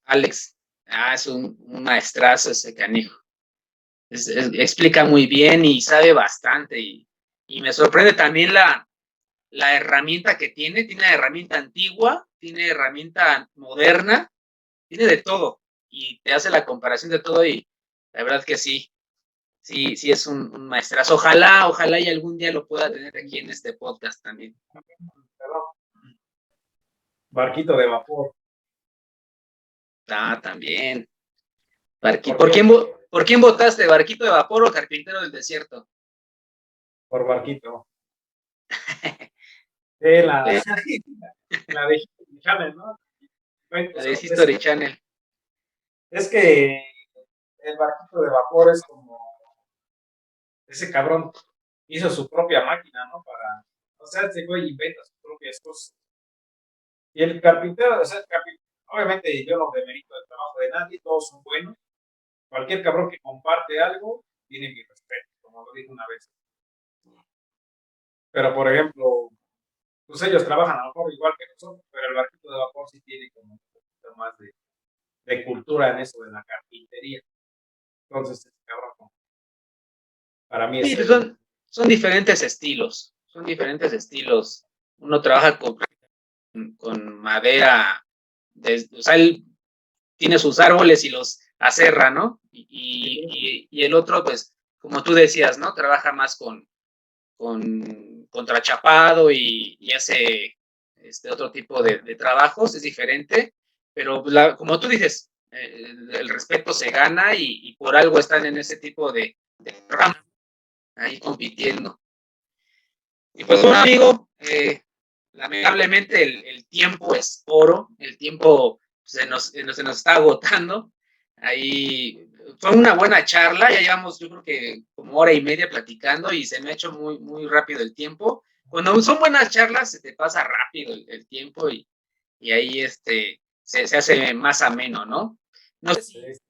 Alex. Es un maestrazo ese canijo. Explica muy bien y sabe bastante. Y me sorprende también la herramienta que tiene herramienta antigua, tiene herramienta moderna, tiene de todo y te hace la comparación de todo y la verdad que sí, sí es un maestrazo. Ojalá y algún día lo pueda tener aquí en este podcast también. Barquito de vapor. También. ¿Por quién votaste? ¿Barquito de vapor o carpintero del desierto? Por barquito. La de History Channel, ¿no? La de History Channel. Es que el barquito de vapor es como ese cabrón hizo su propia máquina, ¿no? O sea, ese güey inventa sus propias cosas. Y el carpintero, o sea, obviamente yo no demerito el trabajo de nadie, todos son buenos. Cualquier cabrón que comparte algo tiene mi respeto, como lo dije una vez. Pero, por ejemplo, pues ellos trabajan a lo mejor igual que nosotros, pero el barquito de vapor sí tiene como un poquito más de cultura en eso de la carpintería. Entonces, cabrón, para mí es Sí, son diferentes estilos. Son diferentes estilos. Uno trabaja con madera, o sea, él tiene sus árboles y los aserra, ¿no? Y el otro, pues, como tú decías, ¿no? Trabaja más con contrachapado y hace otro tipo de trabajos, es diferente, pero como tú dices, el respeto se gana y por algo están en ese tipo de rama, ahí compitiendo. Y pues bueno, amigo, lamentablemente el tiempo es oro, el tiempo se nos está agotando. Ahí fue una buena charla, ya llevamos yo creo que como hora y media platicando y se me ha hecho muy, muy rápido el tiempo. Cuando son buenas charlas se te pasa rápido el tiempo y ahí se hace más ameno, ¿no? No sé si quieres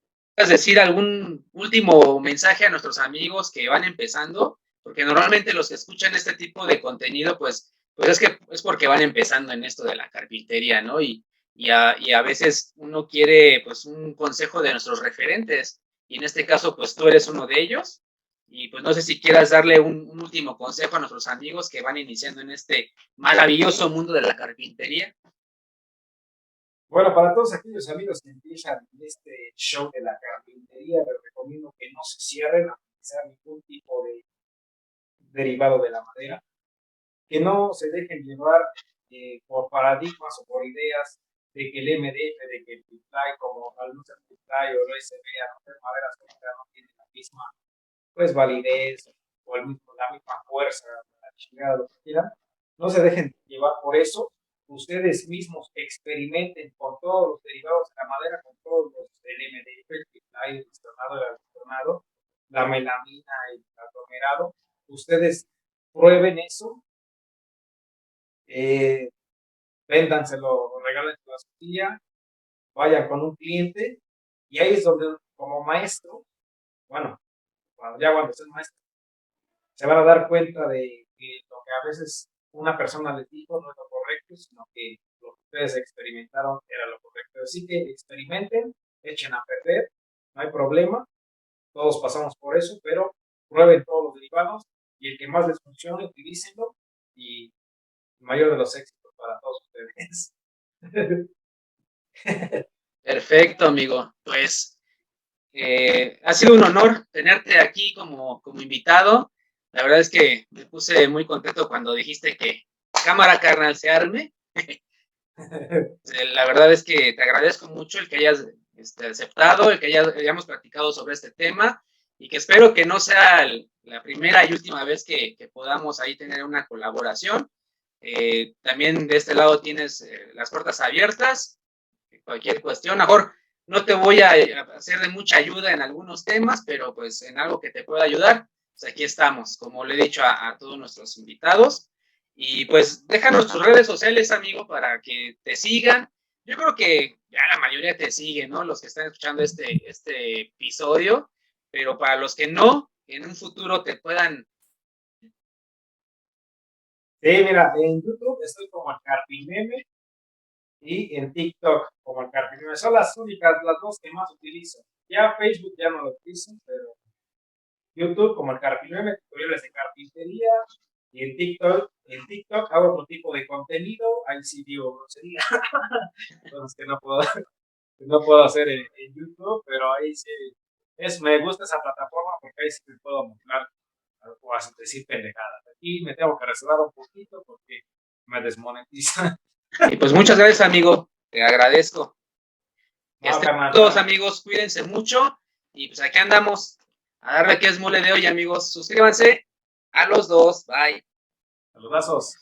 decir algún último mensaje a nuestros amigos que van empezando, porque normalmente los que escuchan este tipo de contenido, pues es porque van empezando en esto de la carpintería, ¿no? Y a veces uno quiere, pues, un consejo de nuestros referentes, y en este caso, pues, tú eres uno de ellos, y pues no sé si quieras darle un último consejo a nuestros amigos que van iniciando en este maravilloso mundo de la carpintería. Bueno, para todos aquellos amigos que empiezan en este show de la carpintería, les recomiendo que no se cierren a utilizar ningún tipo de derivado de la madera, que no se dejen llevar por paradigmas o por ideas de que el MDF, de que el Ply, como al no ser Ply o el SB, a no ser madera sólida, no tiene la misma pues validez o la misma fuerza, la chingada, lo que quieran. No se dejen llevar por eso. Ustedes mismos experimenten con todos los derivados de la madera, con todos los del MDF, el Ply, el distornado, el alternado, la melamina, el aglomerado. Ustedes prueben eso, véndanselo, regálenselo a su tía, vayan con un cliente y ahí es donde como maestro, bueno, cuando estén maestro, se van a dar cuenta de que lo que a veces una persona les dijo no es lo correcto, sino que lo que ustedes experimentaron era lo correcto. Así que experimenten, echen a perder, no hay problema, todos pasamos por eso, pero prueben todos los derivados y el que más les funcione, utilícenlo y el mayor de los éxitos para todos ustedes. Perfecto, amigo. Pues ha sido un honor tenerte aquí como invitado. La verdad es que me puse muy contento cuando dijiste que cámara carnal se arme. La verdad es que te agradezco mucho el que hayas aceptado, el que hayamos practicado sobre este tema y que espero que no sea la primera y última vez que podamos ahí tener una colaboración. También de este lado tienes las puertas abiertas, cualquier cuestión. Mejor no te voy a hacer de mucha ayuda en algunos temas, pero pues en algo que te pueda ayudar, pues aquí estamos, como le he dicho a todos nuestros invitados. Y pues déjanos tus redes sociales, amigo, para que te sigan. Yo creo que ya la mayoría te sigue, ¿no? Los que están escuchando este episodio, pero para los que no, en un futuro te puedan. Sí, mira, en YouTube estoy como el Carpimeme y en TikTok como el Carpimeme. Son las dos que más utilizo. Ya Facebook ya no lo utilizo, pero YouTube como el Carpimeme, tutoriales de carpintería. Y en TikTok hago otro tipo de contenido. Ahí sí digo grosería. Entonces que no puedo hacer en YouTube, pero ahí sí. Me gusta esa plataforma porque ahí sí me puedo mostrar o a decir pendejadas. Aquí me tengo que reservar un poquito porque me desmonetiza. Y pues muchas gracias, amigo. Te agradezco. No, carnal, Todos, amigos, cuídense mucho. Y pues aquí andamos a darle que es mole de hoy, amigos. Suscríbanse a los dos. Bye. saludazos.